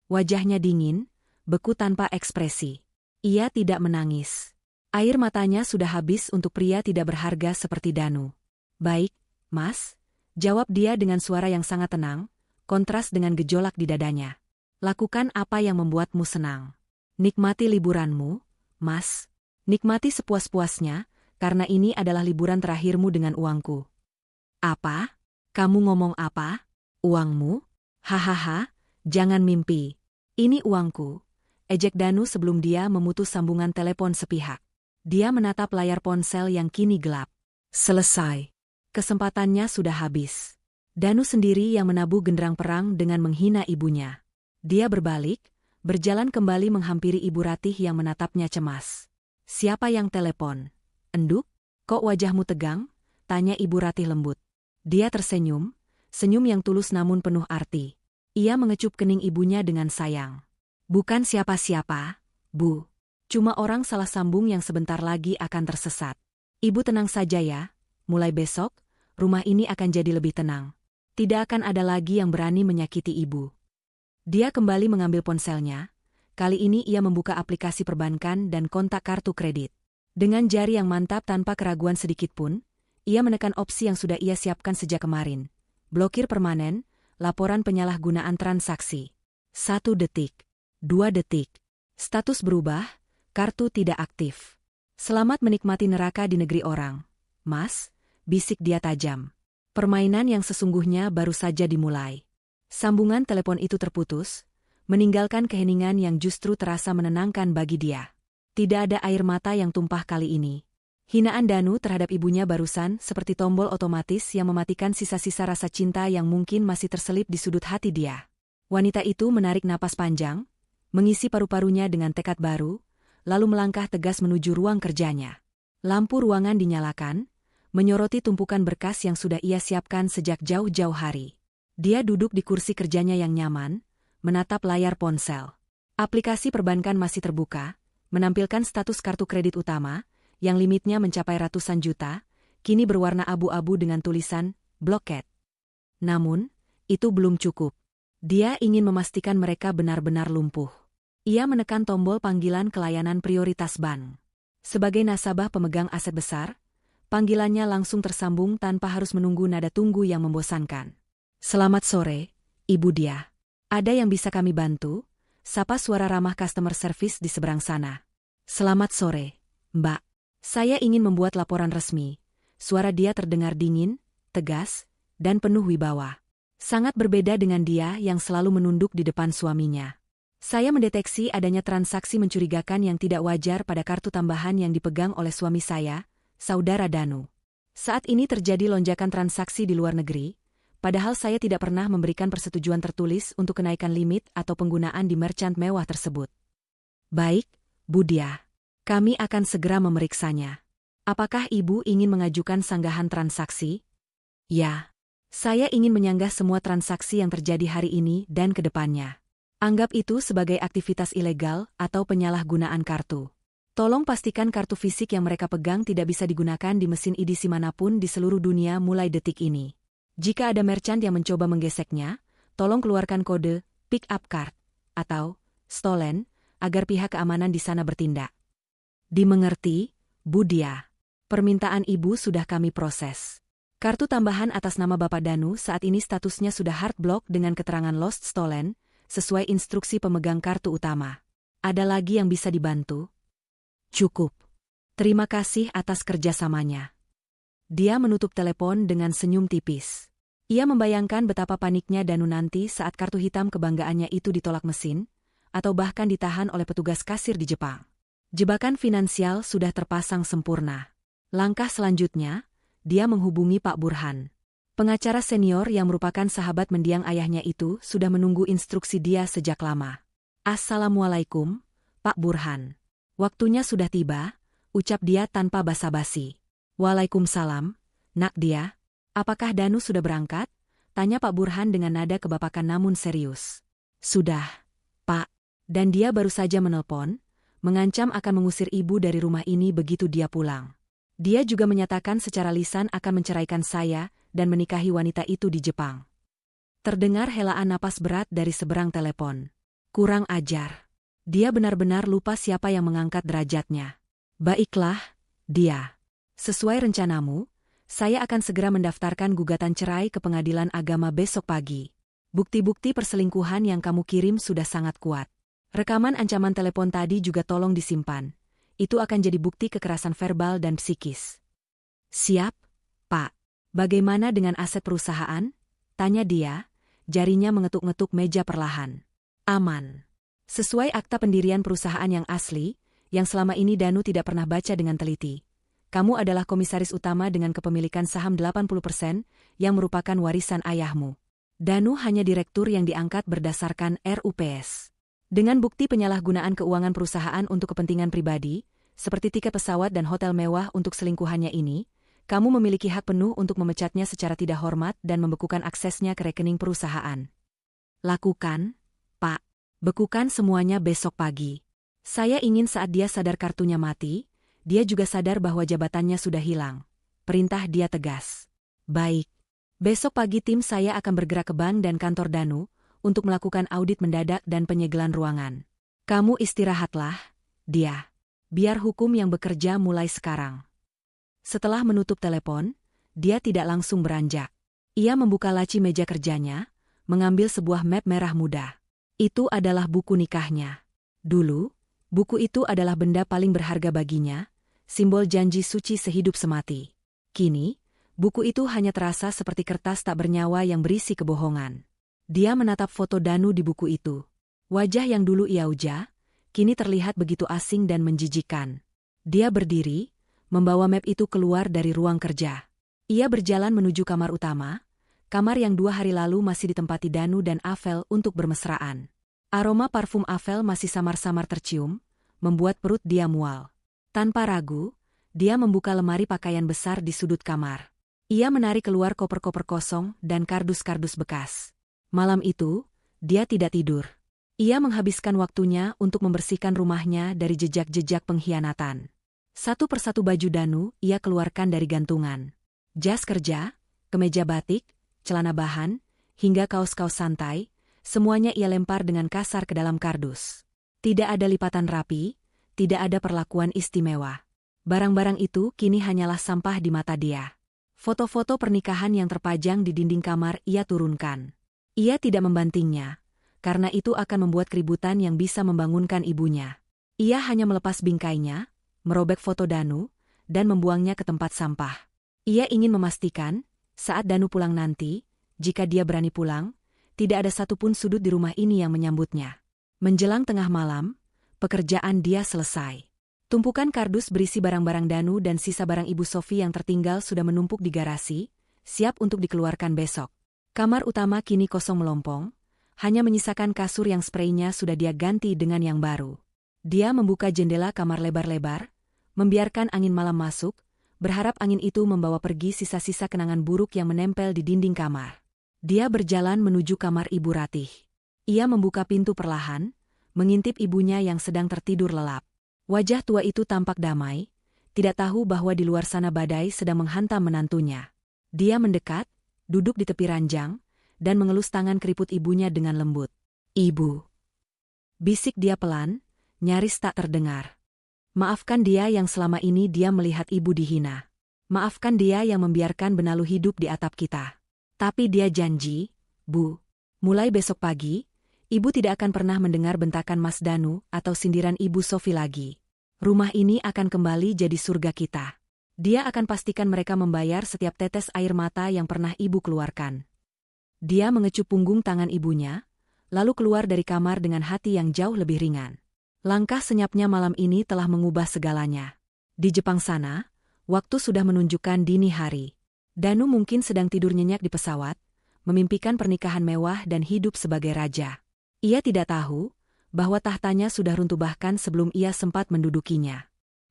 Wajahnya dingin, beku tanpa ekspresi. Ia tidak menangis. Air matanya sudah habis untuk pria tidak berharga seperti Danu. "Baik, Mas," jawab dia dengan suara yang sangat tenang, kontras dengan gejolak di dadanya. "Lakukan apa yang membuatmu senang. Nikmati liburanmu, Mas. Nikmati sepuas-puasnya, karena ini adalah liburan terakhirmu dengan uangku." "Apa? Kamu ngomong apa? Uangmu? Hahaha, jangan mimpi. Ini uangku," ejek Danu sebelum dia memutus sambungan telepon sepihak. Dia menatap layar ponsel yang kini gelap. Selesai. Kesempatannya sudah habis. Danu sendiri yang menabuh genderang perang dengan menghina ibunya. Dia berbalik, berjalan kembali menghampiri Ibu Ratih yang menatapnya cemas. "Siapa yang telepon? Enduk? Kok wajahmu tegang?" tanya Ibu Ratih lembut. Dia tersenyum, senyum yang tulus namun penuh arti. Ia mengecup kening ibunya dengan sayang. "Bukan siapa-siapa, Bu. Cuma orang salah sambung yang sebentar lagi akan tersesat. Ibu tenang saja ya, mulai besok, rumah ini akan jadi lebih tenang. Tidak akan ada lagi yang berani menyakiti ibu." Dia kembali mengambil ponselnya. Kali ini ia membuka aplikasi perbankan dan kontak kartu kredit. Dengan jari yang mantap tanpa keraguan sedikitpun, ia menekan opsi yang sudah ia siapkan sejak kemarin. Blokir permanen, laporan penyalahgunaan transaksi. 1 detik. 2 detik. Status berubah, Kartu tidak aktif. Selamat menikmati neraka di negeri orang. Mas, bisik dia tajam. Permainan yang sesungguhnya baru saja dimulai. Sambungan telepon itu terputus, meninggalkan keheningan yang justru terasa menenangkan bagi dia. Tidak ada air mata yang tumpah kali ini. Hinaan Danu terhadap ibunya barusan seperti tombol otomatis yang mematikan sisa-sisa rasa cinta yang mungkin masih terselip di sudut hati dia. Wanita itu menarik napas panjang, mengisi paru-parunya dengan tekad baru, lalu melangkah tegas menuju ruang kerjanya. Lampu ruangan dinyalakan, menyoroti tumpukan berkas yang sudah ia siapkan sejak jauh-jauh hari. Dia duduk di kursi kerjanya yang nyaman, menatap layar ponsel. Aplikasi perbankan masih terbuka, menampilkan status kartu kredit utama, yang limitnya mencapai ratusan juta, kini berwarna abu-abu dengan tulisan, blocked. Namun, itu belum cukup. Dia ingin memastikan mereka benar-benar lumpuh. Ia menekan tombol panggilan ke layanan prioritas bank. Sebagai nasabah pemegang aset besar, panggilannya langsung tersambung tanpa harus menunggu nada tunggu yang membosankan. Selamat sore, Ibu Dia. Ada yang bisa kami bantu? Sapa suara ramah customer service di seberang sana. Selamat sore, Mbak. Saya ingin membuat laporan resmi. Suara dia terdengar dingin, tegas, dan penuh wibawa. Sangat berbeda dengan dia yang selalu menunduk di depan suaminya. Saya mendeteksi adanya transaksi mencurigakan yang tidak wajar pada kartu tambahan yang dipegang oleh suami saya, Saudara Danu. Saat ini terjadi lonjakan transaksi di luar negeri, padahal saya tidak pernah memberikan persetujuan tertulis untuk kenaikan limit atau penggunaan di merchant mewah tersebut. Baik, Bu Dia. Kami akan segera memeriksanya. Apakah Ibu ingin mengajukan sanggahan transaksi? Ya. Saya ingin menyanggah semua transaksi yang terjadi hari ini dan ke depannya. Anggap itu sebagai aktivitas ilegal atau penyalahgunaan kartu. Tolong pastikan kartu fisik yang mereka pegang tidak bisa digunakan di mesin EDC manapun di seluruh dunia mulai detik ini. Jika ada merchant yang mencoba menggeseknya, tolong keluarkan kode pick up card atau stolen agar pihak keamanan di sana bertindak. Dimengerti, Bu Dia. Permintaan Ibu sudah kami proses. Kartu tambahan atas nama Bapak Danu saat ini statusnya sudah hard block dengan keterangan lost stolen, sesuai instruksi pemegang kartu utama. Ada lagi yang bisa dibantu? Cukup. Terima kasih atas kerjasamanya. Dia menutup telepon dengan senyum tipis. Ia membayangkan betapa paniknya Danu nanti saat kartu hitam kebanggaannya itu ditolak mesin, atau bahkan ditahan oleh petugas kasir di Jepang. Jebakan finansial sudah terpasang sempurna. Langkah selanjutnya, dia menghubungi Pak Burhan. Pengacara senior yang merupakan sahabat mendiang ayahnya itu sudah menunggu instruksi dia sejak lama. Assalamualaikum, Pak Burhan. Waktunya sudah tiba, ucap dia tanpa basa-basi. Waalaikumsalam, Nak Dia. Apakah Danu sudah berangkat? Tanya Pak Burhan dengan nada kebapakan namun serius. Sudah, Pak. Dan dia baru saja menelpon, mengancam akan mengusir ibu dari rumah ini begitu dia pulang. Dia juga menyatakan secara lisan akan menceraikan saya dan menikahi wanita itu di Jepang. Terdengar helaan napas berat dari seberang telepon. Kurang ajar. Dia benar-benar lupa siapa yang mengangkat derajatnya. Baiklah, Dia. Sesuai rencanamu, saya akan segera mendaftarkan gugatan cerai ke pengadilan agama besok pagi. Bukti-bukti perselingkuhan yang kamu kirim sudah sangat kuat. Rekaman ancaman telepon tadi juga tolong disimpan. Itu akan jadi bukti kekerasan verbal dan psikis. Siap, Pak. Bagaimana dengan aset perusahaan? Tanya dia, jarinya mengetuk-ngetuk meja perlahan. Aman. Sesuai akta pendirian perusahaan yang asli, yang selama ini Danu tidak pernah baca dengan teliti. Kamu adalah komisaris utama dengan kepemilikan saham 80% yang merupakan warisan ayahmu. Danu hanya direktur yang diangkat berdasarkan RUPS. Dengan bukti penyalahgunaan keuangan perusahaan untuk kepentingan pribadi, seperti tiket pesawat dan hotel mewah untuk selingkuhannya ini, kamu memiliki hak penuh untuk memecatnya secara tidak hormat dan membekukan aksesnya ke rekening perusahaan. Lakukan, Pak. Bekukan semuanya besok pagi. Saya ingin saat dia sadar kartunya mati, dia juga sadar bahwa jabatannya sudah hilang. Perintah dia tegas. Baik. Besok pagi tim saya akan bergerak ke bank dan kantor Danu untuk melakukan audit mendadak dan penyegelan ruangan. Kamu istirahatlah, Dia. Biar hukum yang bekerja mulai sekarang. Setelah menutup telepon, dia tidak langsung beranjak. Ia membuka laci meja kerjanya, mengambil sebuah map merah muda. Itu adalah buku nikahnya. Dulu, Buku itu adalah benda paling berharga baginya, simbol janji suci sehidup semati. Kini, buku itu hanya terasa seperti kertas tak bernyawa yang berisi kebohongan. Dia menatap foto Danu di buku itu. Wajah yang dulu ia uja, kini terlihat begitu asing dan menjijikan. Dia berdiri, membawa map itu keluar dari ruang kerja. Ia berjalan menuju kamar utama, kamar yang 2 hari lalu masih ditempati Danu dan Avel untuk bermesraan. Aroma parfum Avel masih samar-samar tercium, membuat perut dia mual. Tanpa ragu, dia membuka lemari pakaian besar di sudut kamar. Ia menarik keluar koper-koper kosong dan kardus-kardus bekas. Malam itu, dia tidak tidur. Ia menghabiskan waktunya untuk membersihkan rumahnya dari jejak-jejak pengkhianatan. Satu persatu baju Danu ia keluarkan dari gantungan. Jas kerja, kemeja batik, celana bahan, hingga kaos-kaos santai, semuanya ia lempar dengan kasar ke dalam kardus. Tidak ada lipatan rapi, tidak ada perlakuan istimewa. Barang-barang itu kini hanyalah sampah di mata dia. Foto-foto pernikahan yang terpajang di dinding kamar ia turunkan. Ia tidak membantingnya, karena itu akan membuat keributan yang bisa membangunkan ibunya. Ia hanya melepas bingkainya, merobek foto Danu, dan membuangnya ke tempat sampah. Ia ingin memastikan, saat Danu pulang nanti, jika dia berani pulang, tidak ada satupun sudut di rumah ini yang menyambutnya. Menjelang tengah malam, pekerjaan dia selesai. Tumpukan kardus berisi barang-barang Danu dan sisa barang Ibu Sofi yang tertinggal sudah menumpuk di garasi, siap untuk dikeluarkan besok. Kamar utama kini kosong melompong, hanya menyisakan kasur yang spraynya sudah dia ganti dengan yang baru. Dia membuka jendela kamar lebar-lebar, membiarkan angin malam masuk, berharap angin itu membawa pergi sisa-sisa kenangan buruk yang menempel di dinding kamar. Dia berjalan menuju kamar Ibu Ratih. Ia membuka pintu perlahan, mengintip ibunya yang sedang tertidur lelap. Wajah tua itu tampak damai, tidak tahu bahwa di luar sana badai sedang menghantam menantunya. Dia mendekat, duduk di tepi ranjang, dan mengelus tangan keriput ibunya dengan lembut. "Ibu," bisik dia pelan, nyaris tak terdengar. "Maafkan dia yang selama ini dia melihat ibu dihina. Maafkan dia yang membiarkan benalu hidup di atap kita. Tapi dia janji, Bu, mulai besok pagi, ibu tidak akan pernah mendengar bentakan Mas Danu atau sindiran Ibu Sofi lagi. Rumah ini akan kembali jadi surga kita. Dia akan pastikan mereka membayar setiap tetes air mata yang pernah ibu keluarkan." Dia mengecup punggung tangan ibunya, lalu keluar dari kamar dengan hati yang jauh lebih ringan. Langkah senyapnya malam ini telah mengubah segalanya. Di Jepang sana, waktu sudah menunjukkan dini hari. Danu mungkin sedang tidur nyenyak di pesawat, memimpikan pernikahan mewah dan hidup sebagai raja. Ia tidak tahu bahwa tahtanya sudah runtuh bahkan sebelum ia sempat mendudukinya.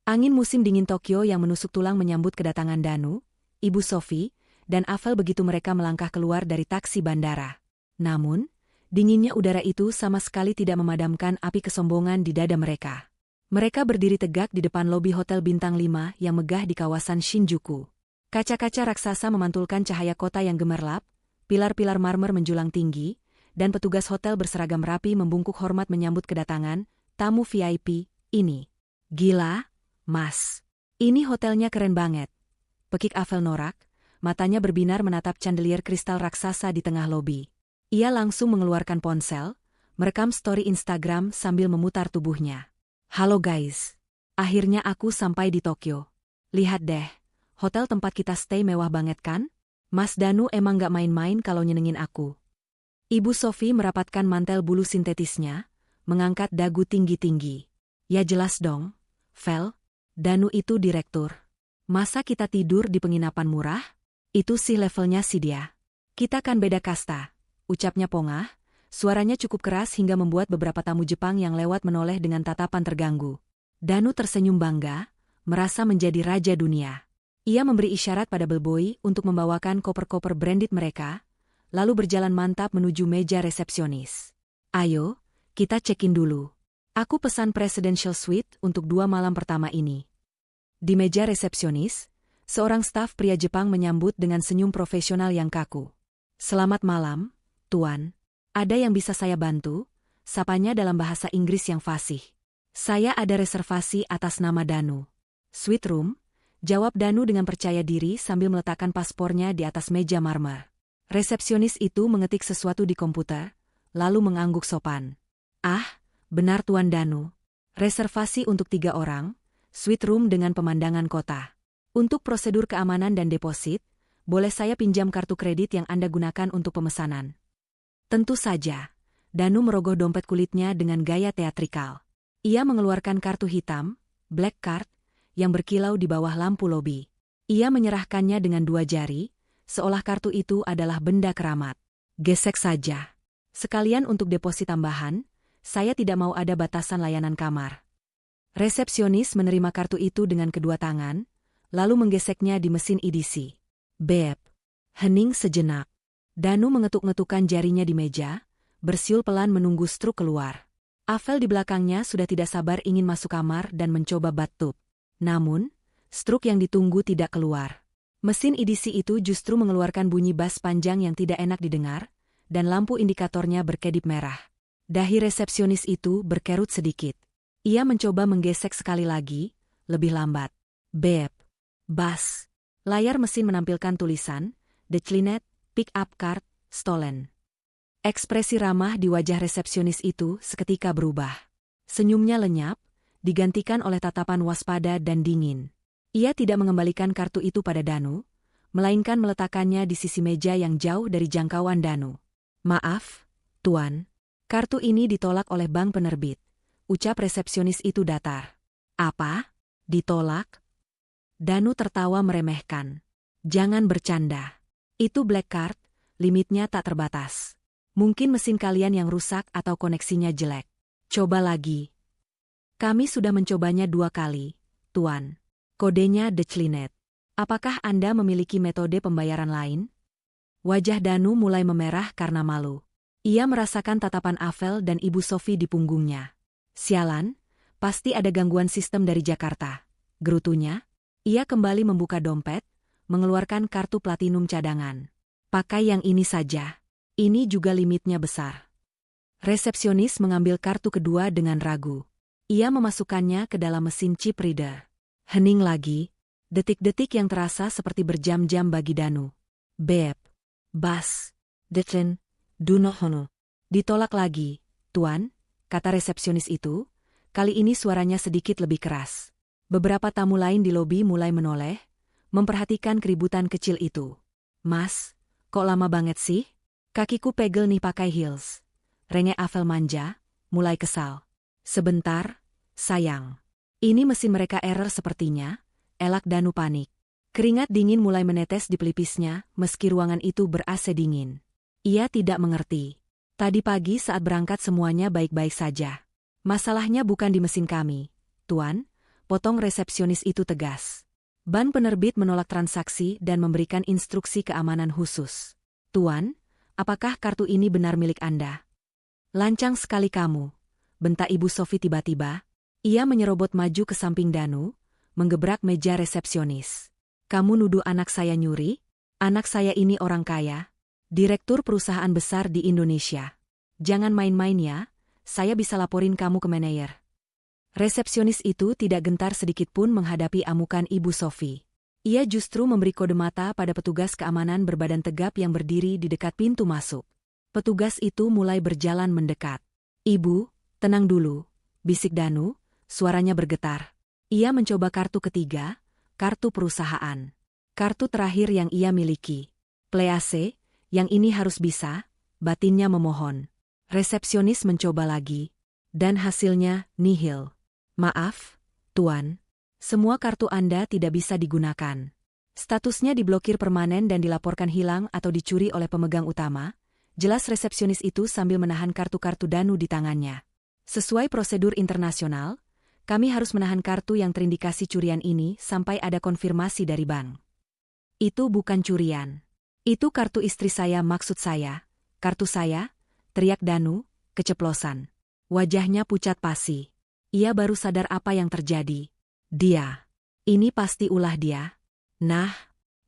Angin musim dingin Tokyo yang menusuk tulang menyambut kedatangan Danu, Ibu Sofi, dan Avel begitu mereka melangkah keluar dari taksi bandara. Namun, dinginnya udara itu sama sekali tidak memadamkan api kesombongan di dada mereka. Mereka berdiri tegak di depan lobi Hotel Bintang 5 yang megah di kawasan Shinjuku. Kaca-kaca raksasa memantulkan cahaya kota yang gemerlap, pilar-pilar marmer menjulang tinggi, dan petugas hotel berseragam rapi membungkuk hormat menyambut kedatangan tamu VIP ini. "Gila, Mas. Ini hotelnya keren banget," pekik Avel norak, matanya berbinar menatap chandelier kristal raksasa di tengah lobi. Ia langsung mengeluarkan ponsel, merekam story Instagram sambil memutar tubuhnya. "Halo guys. Akhirnya aku sampai di Tokyo. Lihat deh, hotel tempat kita stay mewah banget kan? Mas Danu emang gak main-main kalau nyenengin aku." Ibu Sofi merapatkan mantel bulu sintetisnya, mengangkat dagu tinggi-tinggi. "Ya jelas dong, Vel. Danu itu direktur. Masa kita tidur di penginapan murah? Itu sih levelnya sih dia. Kita kan beda kasta," ucapnya pongah, suaranya cukup keras hingga membuat beberapa tamu Jepang yang lewat menoleh dengan tatapan terganggu. Danu tersenyum bangga, merasa menjadi raja dunia. Ia memberi isyarat pada bellboy untuk membawakan koper-koper branded mereka, lalu berjalan mantap menuju meja resepsionis. "Ayo, kita check-in dulu. Aku pesan presidential suite untuk 2 malam pertama ini." Di meja resepsionis, seorang staf pria Jepang menyambut dengan senyum profesional yang kaku. "Selamat malam, Tuan. Ada yang bisa saya bantu?" Sapanya dalam bahasa Inggris yang fasih. "Saya ada reservasi atas nama Danu." "Suite room," jawab Danu dengan percaya diri sambil meletakkan paspornya di atas meja marmer. Resepsionis itu mengetik sesuatu di komputer, lalu mengangguk sopan. "Ah, benar Tuan Danu. Reservasi untuk 3 orang, suite room dengan pemandangan kota. Untuk prosedur keamanan dan deposit, boleh saya pinjam kartu kredit yang Anda gunakan untuk pemesanan? Tentu saja. Danu merogoh dompet kulitnya dengan gaya teatrikal. Ia mengeluarkan kartu hitam, black card, yang berkilau di bawah lampu lobi. Ia menyerahkannya dengan 2 jari, seolah kartu itu adalah benda keramat. Gesek saja. Sekalian untuk deposit tambahan, saya tidak mau ada batasan layanan kamar. Resepsionis menerima kartu itu dengan kedua tangan, lalu menggeseknya di mesin EDC. Beb. Hening sejenak. Danu mengetuk-ngetukkan jarinya di meja, bersiul pelan menunggu struk keluar. Avel di belakangnya sudah tidak sabar ingin masuk kamar dan mencoba bathtub. Namun, struk yang ditunggu tidak keluar. Mesin EDC itu justru mengeluarkan bunyi bass panjang yang tidak enak didengar, dan lampu indikatornya berkedip merah. Dahi resepsionis itu berkerut sedikit. Ia mencoba menggesek sekali lagi, lebih lambat. Beb. Bass. Layar mesin menampilkan tulisan, Declinet, pick up card, stolen. Ekspresi ramah di wajah resepsionis itu seketika berubah. Senyumnya lenyap, digantikan oleh tatapan waspada dan dingin. Ia tidak mengembalikan kartu itu pada Danu, melainkan meletakkannya di sisi meja yang jauh dari jangkauan Danu. Maaf, Tuan. Kartu ini ditolak oleh bank penerbit. Ucap resepsionis itu datar. Apa? Ditolak? Danu tertawa meremehkan. Jangan bercanda. Itu black card, limitnya tak terbatas. Mungkin mesin kalian yang rusak atau koneksinya jelek. Coba lagi. Kami sudah mencobanya 2 kali, Tuan. Kodenya Declinet. Apakah Anda memiliki metode pembayaran lain? Wajah Danu mulai memerah karena malu. Ia merasakan tatapan Avel dan Ibu Sophie di punggungnya. Sialan, pasti ada gangguan sistem dari Jakarta. Gerutunya. Ia kembali membuka dompet, mengeluarkan kartu platinum cadangan. Pakai yang ini saja. Ini juga limitnya besar. Resepsionis mengambil kartu kedua dengan ragu. Ia memasukkannya ke dalam mesin chip reader. Hening lagi. Detik-detik yang terasa seperti berjam-jam bagi Danu. Beb. Bas. Declen. Dunohono. Ditolak lagi, Tuan, kata resepsionis itu. Kali ini suaranya sedikit lebih keras. Beberapa tamu lain di lobi mulai menoleh, memperhatikan keributan kecil itu. Mas, kok lama banget sih? Kakiku pegel nih pakai heels. Renge Avel manja, mulai kesal. Sebentar, sayang. Ini mesin mereka error sepertinya, elak Danu panik. Keringat dingin mulai menetes di pelipisnya, meski ruangan itu ber-AC dingin. Ia tidak mengerti. Tadi pagi saat berangkat semuanya baik-baik saja. Masalahnya bukan di mesin kami, Tuan. Potong resepsionis itu tegas. Bank penerbit menolak transaksi dan memberikan instruksi keamanan khusus. Tuan, apakah kartu ini benar milik Anda? Lancang sekali kamu, bentak Ibu Sophie tiba-tiba. Ia menyerobot maju ke samping Danu, menggebrak meja resepsionis. Kamu nuduh anak saya nyuri? Anak saya ini orang kaya, direktur perusahaan besar di Indonesia. Jangan main-main ya, saya bisa laporin kamu ke manajer. Resepsionis itu tidak gentar sedikitpun menghadapi amukan Ibu Sophie. Ia justru memberi kode mata pada petugas keamanan berbadan tegap yang berdiri di dekat pintu masuk. Petugas itu mulai berjalan mendekat. Ibu, tenang dulu, bisik Danu, suaranya bergetar. Ia mencoba kartu ketiga, kartu perusahaan. Kartu terakhir yang ia miliki. Please, yang ini harus bisa, batinnya memohon. Resepsionis mencoba lagi, dan hasilnya nihil. Maaf, Tuan. Semua kartu Anda tidak bisa digunakan. Statusnya diblokir permanen dan dilaporkan hilang atau dicuri oleh pemegang utama, jelas resepsionis itu sambil menahan kartu-kartu Danu di tangannya. Sesuai prosedur internasional, kami harus menahan kartu yang terindikasi curian ini sampai ada konfirmasi dari bank. Itu bukan curian. Itu kartu istri saya maksud saya. Kartu saya, teriak Danu, keceplosan. Wajahnya pucat pasi. Ia baru sadar apa yang terjadi. Dia. Ini pasti ulah dia. Nah,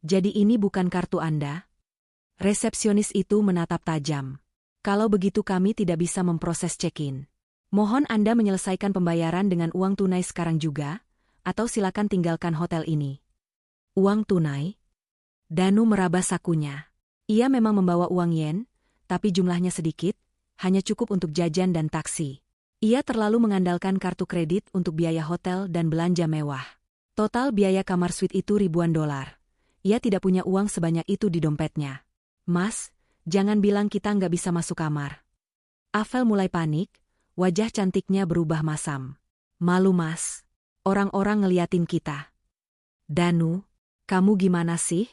jadi ini bukan kartu Anda? Resepsionis itu menatap tajam. Kalau begitu kami tidak bisa memproses check-in. Mohon Anda menyelesaikan pembayaran dengan uang tunai sekarang juga, atau silakan tinggalkan hotel ini. Uang tunai? Danu meraba sakunya. Ia memang membawa uang yen, tapi jumlahnya sedikit, hanya cukup untuk jajan dan taksi. Ia terlalu mengandalkan kartu kredit untuk biaya hotel dan belanja mewah. Total biaya kamar suite itu ribuan dolar. Ia tidak punya uang sebanyak itu di dompetnya. Mas, jangan bilang kita nggak bisa masuk kamar. Avel mulai panik, wajah cantiknya berubah masam. Malu mas, orang-orang ngeliatin kita. Danu, kamu gimana sih?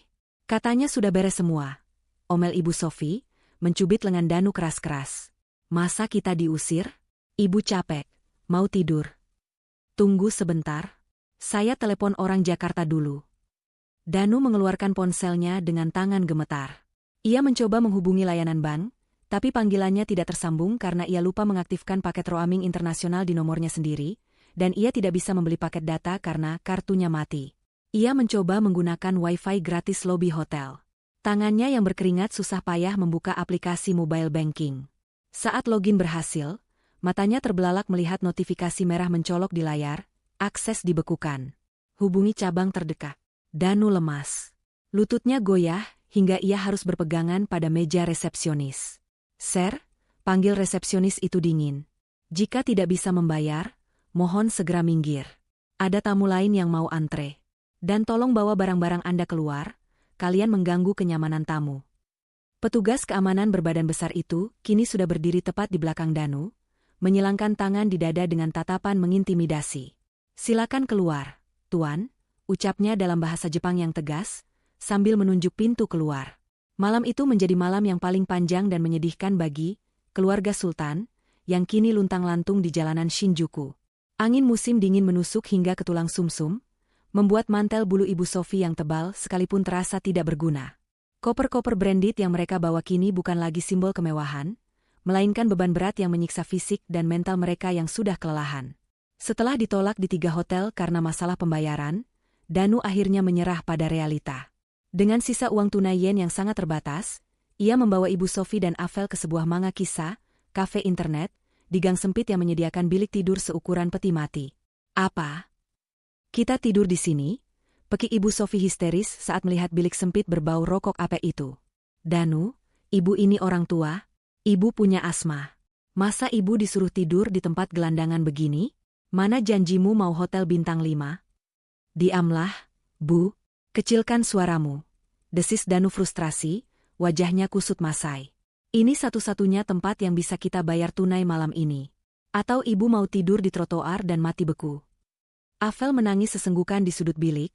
Katanya sudah beres semua. Omel Ibu Sofi, mencubit lengan Danu keras-keras. Masa kita diusir? Ibu capek, mau tidur. Tunggu sebentar. Saya telepon orang Jakarta dulu. Danu mengeluarkan ponselnya dengan tangan gemetar. Ia mencoba menghubungi layanan bank, tapi panggilannya tidak tersambung karena ia lupa mengaktifkan paket roaming internasional di nomornya sendiri, dan ia tidak bisa membeli paket data karena kartunya mati. Ia mencoba menggunakan wifi gratis lobi hotel. Tangannya yang berkeringat susah payah membuka aplikasi mobile banking. Saat login berhasil, matanya terbelalak melihat notifikasi merah mencolok di layar, akses dibekukan. Hubungi cabang terdekat. Danu lemas. Lututnya goyah hingga ia harus berpegangan pada meja resepsionis. Sir, panggil resepsionis itu dingin. Jika tidak bisa membayar, mohon segera minggir. Ada tamu lain yang mau antre. Dan tolong bawa barang-barang Anda keluar, kalian mengganggu kenyamanan tamu. Petugas keamanan berbadan besar itu kini sudah berdiri tepat di belakang Danu, menyilangkan tangan di dada dengan tatapan mengintimidasi. Silakan keluar, Tuan, ucapnya dalam bahasa Jepang yang tegas, sambil menunjuk pintu keluar. Malam itu menjadi malam yang paling panjang dan menyedihkan bagi keluarga Sultan, yang kini luntang-lantung di jalanan Shinjuku. Angin musim dingin menusuk hingga ke tulang sumsum, membuat mantel bulu Ibu Sofi yang tebal sekalipun terasa tidak berguna. Koper-koper branded yang mereka bawa kini bukan lagi simbol kemewahan, melainkan beban berat yang menyiksa fisik dan mental mereka yang sudah kelelahan. Setelah ditolak di 3 hotel karena masalah pembayaran, Danu akhirnya menyerah pada realita. Dengan sisa uang tunai yen yang sangat terbatas, ia membawa Ibu Sofi dan Avel ke sebuah manga kisah, kafe internet, di gang sempit yang menyediakan bilik tidur seukuran peti mati. Apa? Kita tidur di sini? Pekik Ibu Sofi histeris saat melihat bilik sempit berbau rokok ape itu. Danu, ibu ini orang tua, ibu punya asma. Masa ibu disuruh tidur di tempat gelandangan begini? Mana janjimu mau hotel bintang 5? Diamlah, Bu, kecilkan suaramu. Desis Danu frustrasi, wajahnya kusut masai. Ini satu-satunya tempat yang bisa kita bayar tunai malam ini. Atau ibu mau tidur di trotoar dan mati beku? Avel menangis sesenggukan di sudut bilik,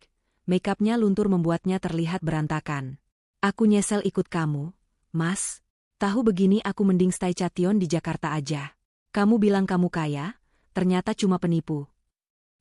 make-upnya luntur membuatnya terlihat berantakan. Aku nyesel ikut kamu, Mas. Tahu begini aku mending stay cation di Jakarta aja. Kamu bilang kamu kaya, ternyata cuma penipu.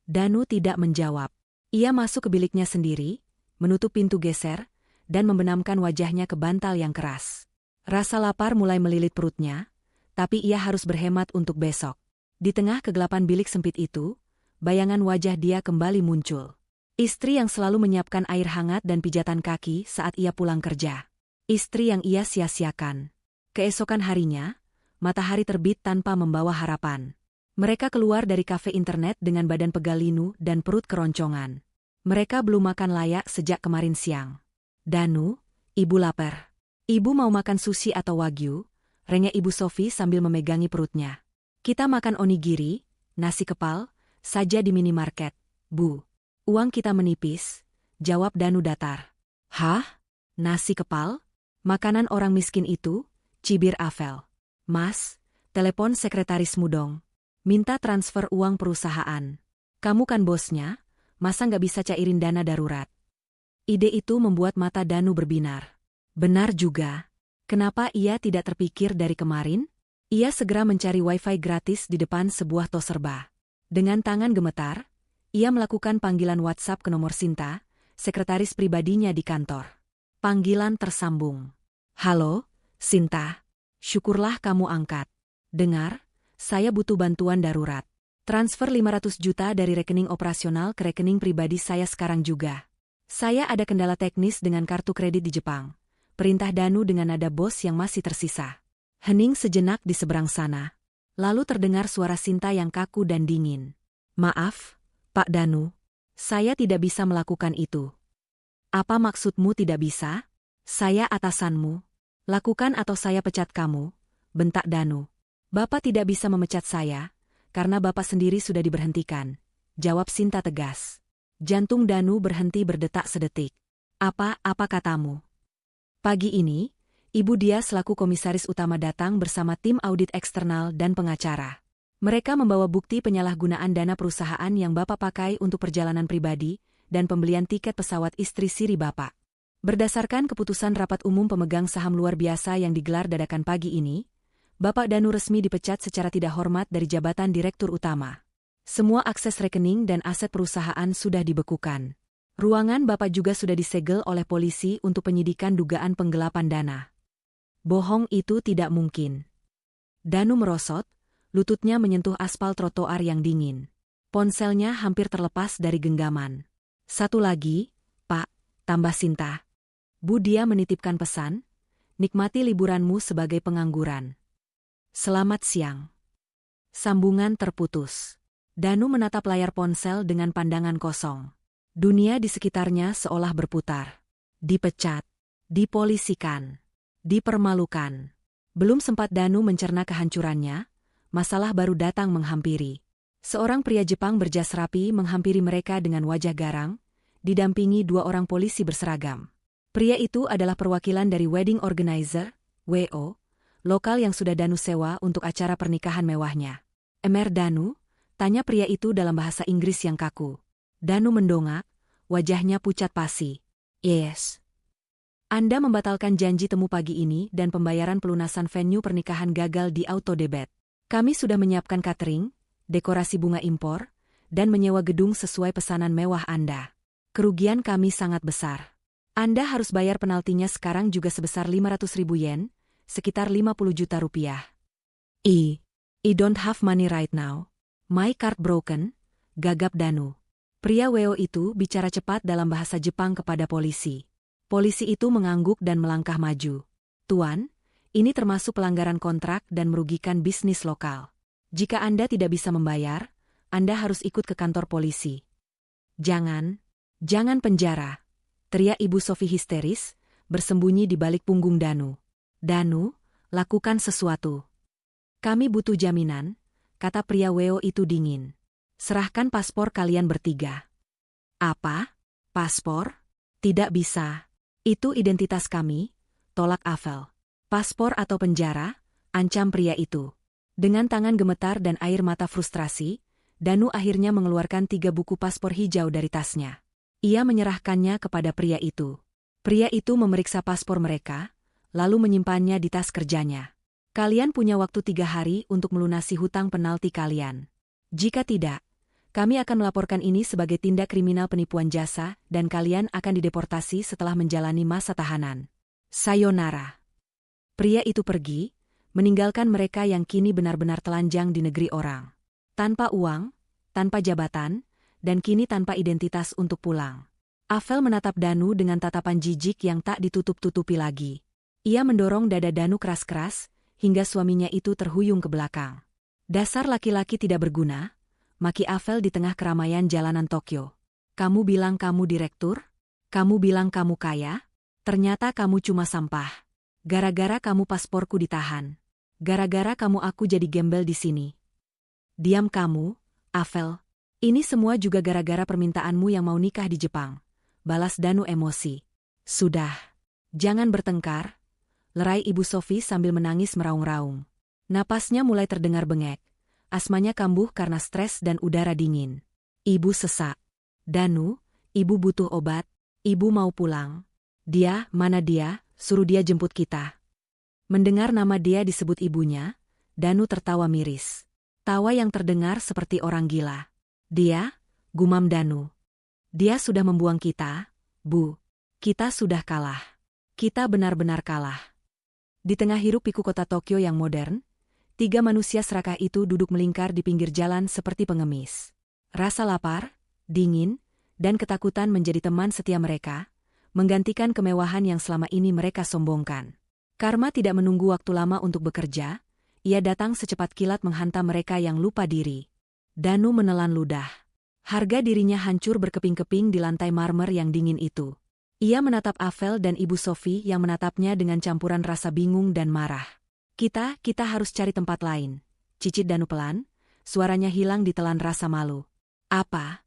Danu tidak menjawab. Ia masuk ke biliknya sendiri, menutup pintu geser, dan membenamkan wajahnya ke bantal yang keras. Rasa lapar mulai melilit perutnya, tapi ia harus berhemat untuk besok. Di tengah kegelapan bilik sempit itu, bayangan wajah dia kembali muncul. Istri yang selalu menyiapkan air hangat dan pijatan kaki saat ia pulang kerja. Istri yang ia sia-siakan. Keesokan harinya, matahari terbit tanpa membawa harapan. Mereka keluar dari kafe internet dengan badan pegal linu dan perut keroncongan. Mereka belum makan layak sejak kemarin siang. Danu, ibu lapar. Ibu mau makan sushi atau wagyu? Rengek Ibu Sofi sambil memegangi perutnya. Kita makan onigiri, nasi kepal, saja di minimarket, Bu. Uang kita menipis, jawab Danu datar. Hah? Nasi kepal? Makanan orang miskin itu? Cibir Avel. Mas, telepon sekretarismu dong. Minta transfer uang perusahaan. Kamu kan bosnya, masa nggak bisa cairin dana darurat? Ide itu membuat mata Danu berbinar. Benar juga. Kenapa ia tidak terpikir dari kemarin? Ia segera mencari wifi gratis di depan sebuah tos serba. Dengan tangan gemetar, ia melakukan panggilan WhatsApp ke nomor Sinta, sekretaris pribadinya di kantor. Panggilan tersambung. Halo, Sinta. Syukurlah kamu angkat. Dengar, saya butuh bantuan darurat. Transfer 500 juta dari rekening operasional ke rekening pribadi saya sekarang juga. Saya ada kendala teknis dengan kartu kredit di Jepang. Perintah Danu dengan nada bos yang masih tersisa. Hening sejenak di seberang sana. Lalu terdengar suara Sinta yang kaku dan dingin. Maaf, Pak Danu. Saya tidak bisa melakukan itu. Apa maksudmu tidak bisa? Saya atasanmu. Lakukan atau saya pecat kamu, bentak Danu. Bapak tidak bisa memecat saya, karena Bapak sendiri sudah diberhentikan, jawab Sinta tegas. Jantung Danu berhenti berdetak sedetik. Apa katamu? Pagi ini, Ibu Dia selaku komisaris utama datang bersama tim audit eksternal dan pengacara. Mereka membawa bukti penyalahgunaan dana perusahaan yang Bapak pakai untuk perjalanan pribadi dan pembelian tiket pesawat istri siri Bapak. Berdasarkan keputusan rapat umum pemegang saham luar biasa yang digelar dadakan pagi ini, Bapak Danu resmi dipecat secara tidak hormat dari jabatan Direktur Utama. Semua akses rekening dan aset perusahaan sudah dibekukan. Ruangan Bapak juga sudah disegel oleh polisi untuk penyidikan dugaan penggelapan dana. Bohong itu tidak mungkin. Danu merosot, lututnya menyentuh aspal trotoar yang dingin. Ponselnya hampir terlepas dari genggaman. Satu lagi, Pak, tambah Sinta. Bu Dia menitipkan pesan, nikmati liburanmu sebagai pengangguran. Selamat siang. Sambungan terputus. Danu menatap layar ponsel dengan pandangan kosong. Dunia di sekitarnya seolah berputar. Dipecat, dipolisikan, dipermalukan. Belum sempat Danu mencerna kehancurannya, masalah baru datang menghampiri. Seorang pria Jepang berjas rapi menghampiri mereka dengan wajah garang, didampingi 2 orang polisi berseragam. Pria itu adalah perwakilan dari wedding organizer, WO, lokal yang sudah Danu sewa untuk acara pernikahan mewahnya. "Emer Danu?" tanya pria itu dalam bahasa Inggris yang kaku. Danu mendongak, wajahnya pucat pasi. "Yes. Anda membatalkan janji temu pagi ini dan pembayaran pelunasan venue pernikahan gagal di autodebit. Kami sudah menyiapkan catering, dekorasi bunga impor, dan menyewa gedung sesuai pesanan mewah Anda. Kerugian kami sangat besar. Anda harus bayar penaltinya sekarang juga sebesar 500.000 yen, sekitar 50 juta rupiah. I don't have money right now. My card broken," gagap Danu. Pria WO itu bicara cepat dalam bahasa Jepang kepada polisi. Polisi itu mengangguk dan melangkah maju. "Tuan, ini termasuk pelanggaran kontrak dan merugikan bisnis lokal. Jika Anda tidak bisa membayar, Anda harus ikut ke kantor polisi." Jangan penjara," teriak Ibu Sofi histeris, bersembunyi di balik punggung Danu. "Danu, lakukan sesuatu. Kami butuh jaminan," kata pria WO itu dingin. "Serahkan paspor kalian bertiga." "Apa? Paspor? Tidak bisa. Itu identitas kami," tolak Avel. "Paspor atau penjara?" ancam pria itu. Dengan tangan gemetar dan air mata frustrasi, Danu akhirnya mengeluarkan 3 buku paspor hijau dari tasnya. Ia menyerahkannya kepada pria itu. Pria itu memeriksa paspor mereka, lalu menyimpannya di tas kerjanya. "Kalian punya waktu 3 hari untuk melunasi hutang penalti kalian. Jika tidak, kami akan melaporkan ini sebagai tindak kriminal penipuan jasa dan kalian akan dideportasi setelah menjalani masa tahanan. Sayonara." Pria itu pergi, meninggalkan mereka yang kini benar-benar telanjang di negeri orang. Tanpa uang, tanpa jabatan, dan kini tanpa identitas untuk pulang. Avel menatap Danu dengan tatapan jijik yang tak ditutup-tutupi lagi. Ia mendorong dada Danu keras-keras, hingga suaminya itu terhuyung ke belakang. "Dasar laki-laki tidak berguna," maki Avel di tengah keramaian jalanan Tokyo. "Kamu bilang kamu direktur? Kamu bilang kamu kaya? Ternyata kamu cuma sampah. Gara-gara kamu pasporku ditahan. Gara-gara kamu aku jadi gembel di sini." "Diam kamu, Avel. Ini semua juga gara-gara permintaanmu yang mau nikah di Jepang," balas Danu emosi. "Sudah. Jangan bertengkar," lerai Ibu Sofi sambil menangis meraung-raung. Napasnya mulai terdengar bengek. Asmanya kambuh karena stres dan udara dingin. Ibu sesak. "Danu, Ibu butuh obat. Ibu mau pulang." "Dia, mana dia? Suruh dia jemput kita." Mendengar nama dia disebut ibunya, Danu tertawa miris. Tawa yang terdengar seperti orang gila. "Dia?" gumam Danu. "Dia sudah membuang kita, Bu. Kita sudah kalah. Kita benar-benar kalah." Di tengah hiruk-pikuk kota Tokyo yang modern, 3 manusia serakah itu duduk melingkar di pinggir jalan seperti pengemis. Rasa lapar, dingin, dan ketakutan menjadi teman setia mereka, menggantikan kemewahan yang selama ini mereka sombongkan. Karma tidak menunggu waktu lama untuk bekerja, ia datang secepat kilat menghantam mereka yang lupa diri. Danu menelan ludah. Harga dirinya hancur berkeping-keping di lantai marmer yang dingin itu. Ia menatap Avel dan Ibu Sofi yang menatapnya dengan campuran rasa bingung dan marah. Kita harus cari tempat lain," cicit Danu pelan, suaranya hilang ditelan rasa malu. Apa?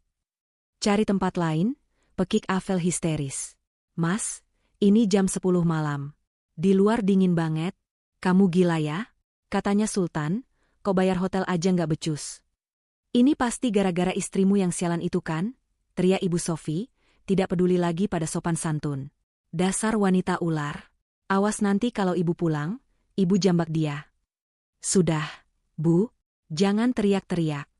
Cari tempat lain? Pekik Avel histeris. Mas, ini jam 10 malam. Di luar dingin banget. Kamu gila ya? Katanya Sultan, kok bayar hotel aja nggak becus. Ini pasti gara-gara istrimu yang sialan itu kan? Teriak Ibu Sofi, tidak peduli lagi pada sopan santun. Dasar wanita ular. Awas nanti kalau ibu pulang, ibu jambak dia. Sudah, Bu, jangan teriak-teriak.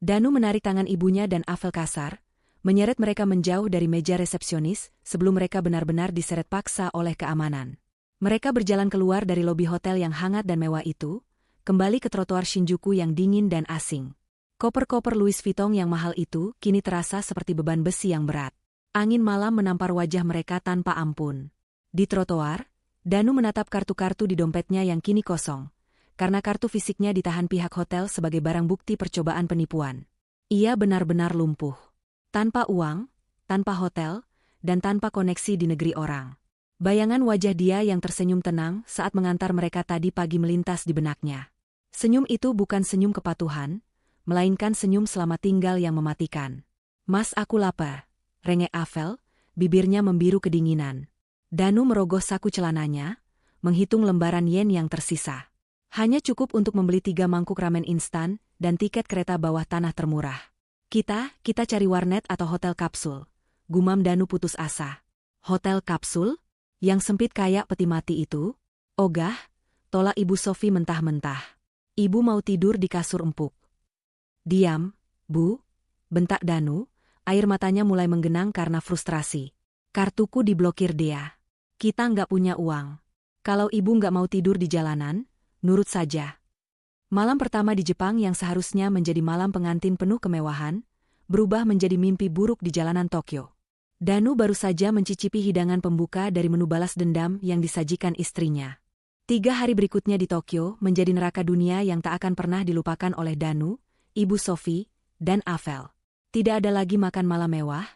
Danu menarik tangan ibunya dan Avel kasar, menyeret mereka menjauh dari meja resepsionis sebelum mereka benar-benar diseret paksa oleh keamanan. Mereka berjalan keluar dari lobi hotel yang hangat dan mewah itu, kembali ke trotoar Shinjuku yang dingin dan asing. Koper-koper Louis Vuitton yang mahal itu kini terasa seperti beban besi yang berat. Angin malam menampar wajah mereka tanpa ampun. Di trotoar, Danu menatap kartu-kartu di dompetnya yang kini kosong, karena kartu fisiknya ditahan pihak hotel sebagai barang bukti percobaan penipuan. Ia benar-benar lumpuh. Tanpa uang, tanpa hotel, dan tanpa koneksi di negeri orang. Bayangan wajah dia yang tersenyum tenang saat mengantar mereka tadi pagi melintas di benaknya. Senyum itu bukan senyum kepatuhan, melainkan senyum selamat tinggal yang mematikan. Mas, aku lapar, rengek Avel, bibirnya membiru kedinginan. Danu merogoh saku celananya, menghitung lembaran yen yang tersisa. Hanya cukup untuk membeli 3 mangkuk ramen instan dan tiket kereta bawah tanah termurah. Kita cari warnet atau hotel kapsul, gumam Danu putus asa. Hotel kapsul? Yang sempit kayak peti mati itu? Ogah, tolak Ibu Sofi mentah-mentah. Ibu mau tidur di kasur empuk. Diam, Bu, bentak Danu, air matanya mulai menggenang karena frustrasi. Kartuku diblokir dia. Kita nggak punya uang. Kalau ibu nggak mau tidur di jalanan, nurut saja. Malam pertama di Jepang yang seharusnya menjadi malam pengantin penuh kemewahan, berubah menjadi mimpi buruk di jalanan Tokyo. Danu baru saja mencicipi hidangan pembuka dari menu balas dendam yang disajikan istrinya. 3 hari berikutnya di Tokyo menjadi neraka dunia yang tak akan pernah dilupakan oleh Danu, Ibu Sofi, dan Avel. Tidak ada lagi makan malam mewah,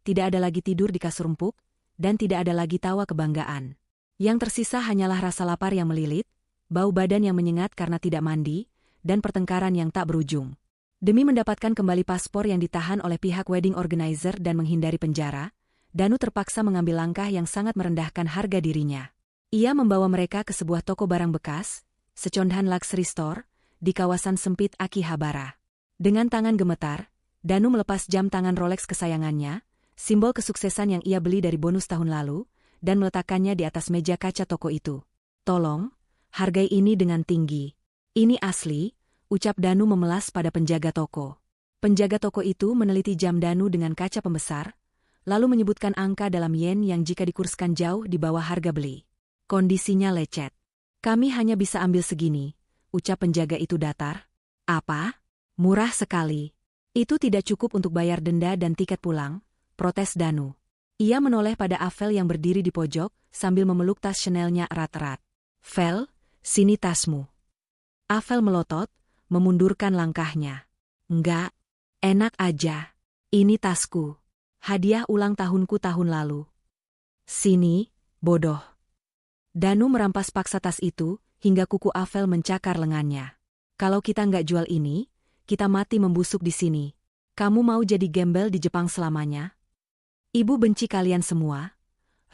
tidak ada lagi tidur di kasur empuk, dan tidak ada lagi tawa kebanggaan. Yang tersisa hanyalah rasa lapar yang melilit, bau badan yang menyengat karena tidak mandi, dan pertengkaran yang tak berujung. Demi mendapatkan kembali paspor yang ditahan oleh pihak wedding organizer dan menghindari penjara, Danu terpaksa mengambil langkah yang sangat merendahkan harga dirinya. Ia membawa mereka ke sebuah toko barang bekas, secondahan luxury store, di kawasan sempit Akihabara. Dengan tangan gemetar, Danu melepas jam tangan Rolex kesayangannya, simbol kesuksesan yang ia beli dari bonus tahun lalu, dan meletakkannya di atas meja kaca toko itu. Tolong, hargai ini dengan tinggi. Ini asli, ucap Danu memelas pada penjaga toko. Penjaga toko itu meneliti jam Danu dengan kaca pembesar, lalu menyebutkan angka dalam yen yang jika dikurskan jauh di bawah harga beli. Kondisinya lecet. Kami hanya bisa ambil segini, ucap penjaga itu datar. Apa? Murah sekali. Itu tidak cukup untuk bayar denda dan tiket pulang, protes Danu. Ia menoleh pada Avel yang berdiri di pojok sambil memeluk tas Chanel-nya erat-erat. Vel, sini tasmu. Avel melotot, memundurkan langkahnya. Enggak, enak aja. Ini tasku. Hadiah ulang tahunku tahun lalu. Sini, bodoh. Danu merampas paksa tas itu, hingga kuku Avel mencakar lengannya. Kalau kita nggak jual ini, kita mati membusuk di sini. Kamu mau jadi gembel di Jepang selamanya? Ibu benci kalian semua,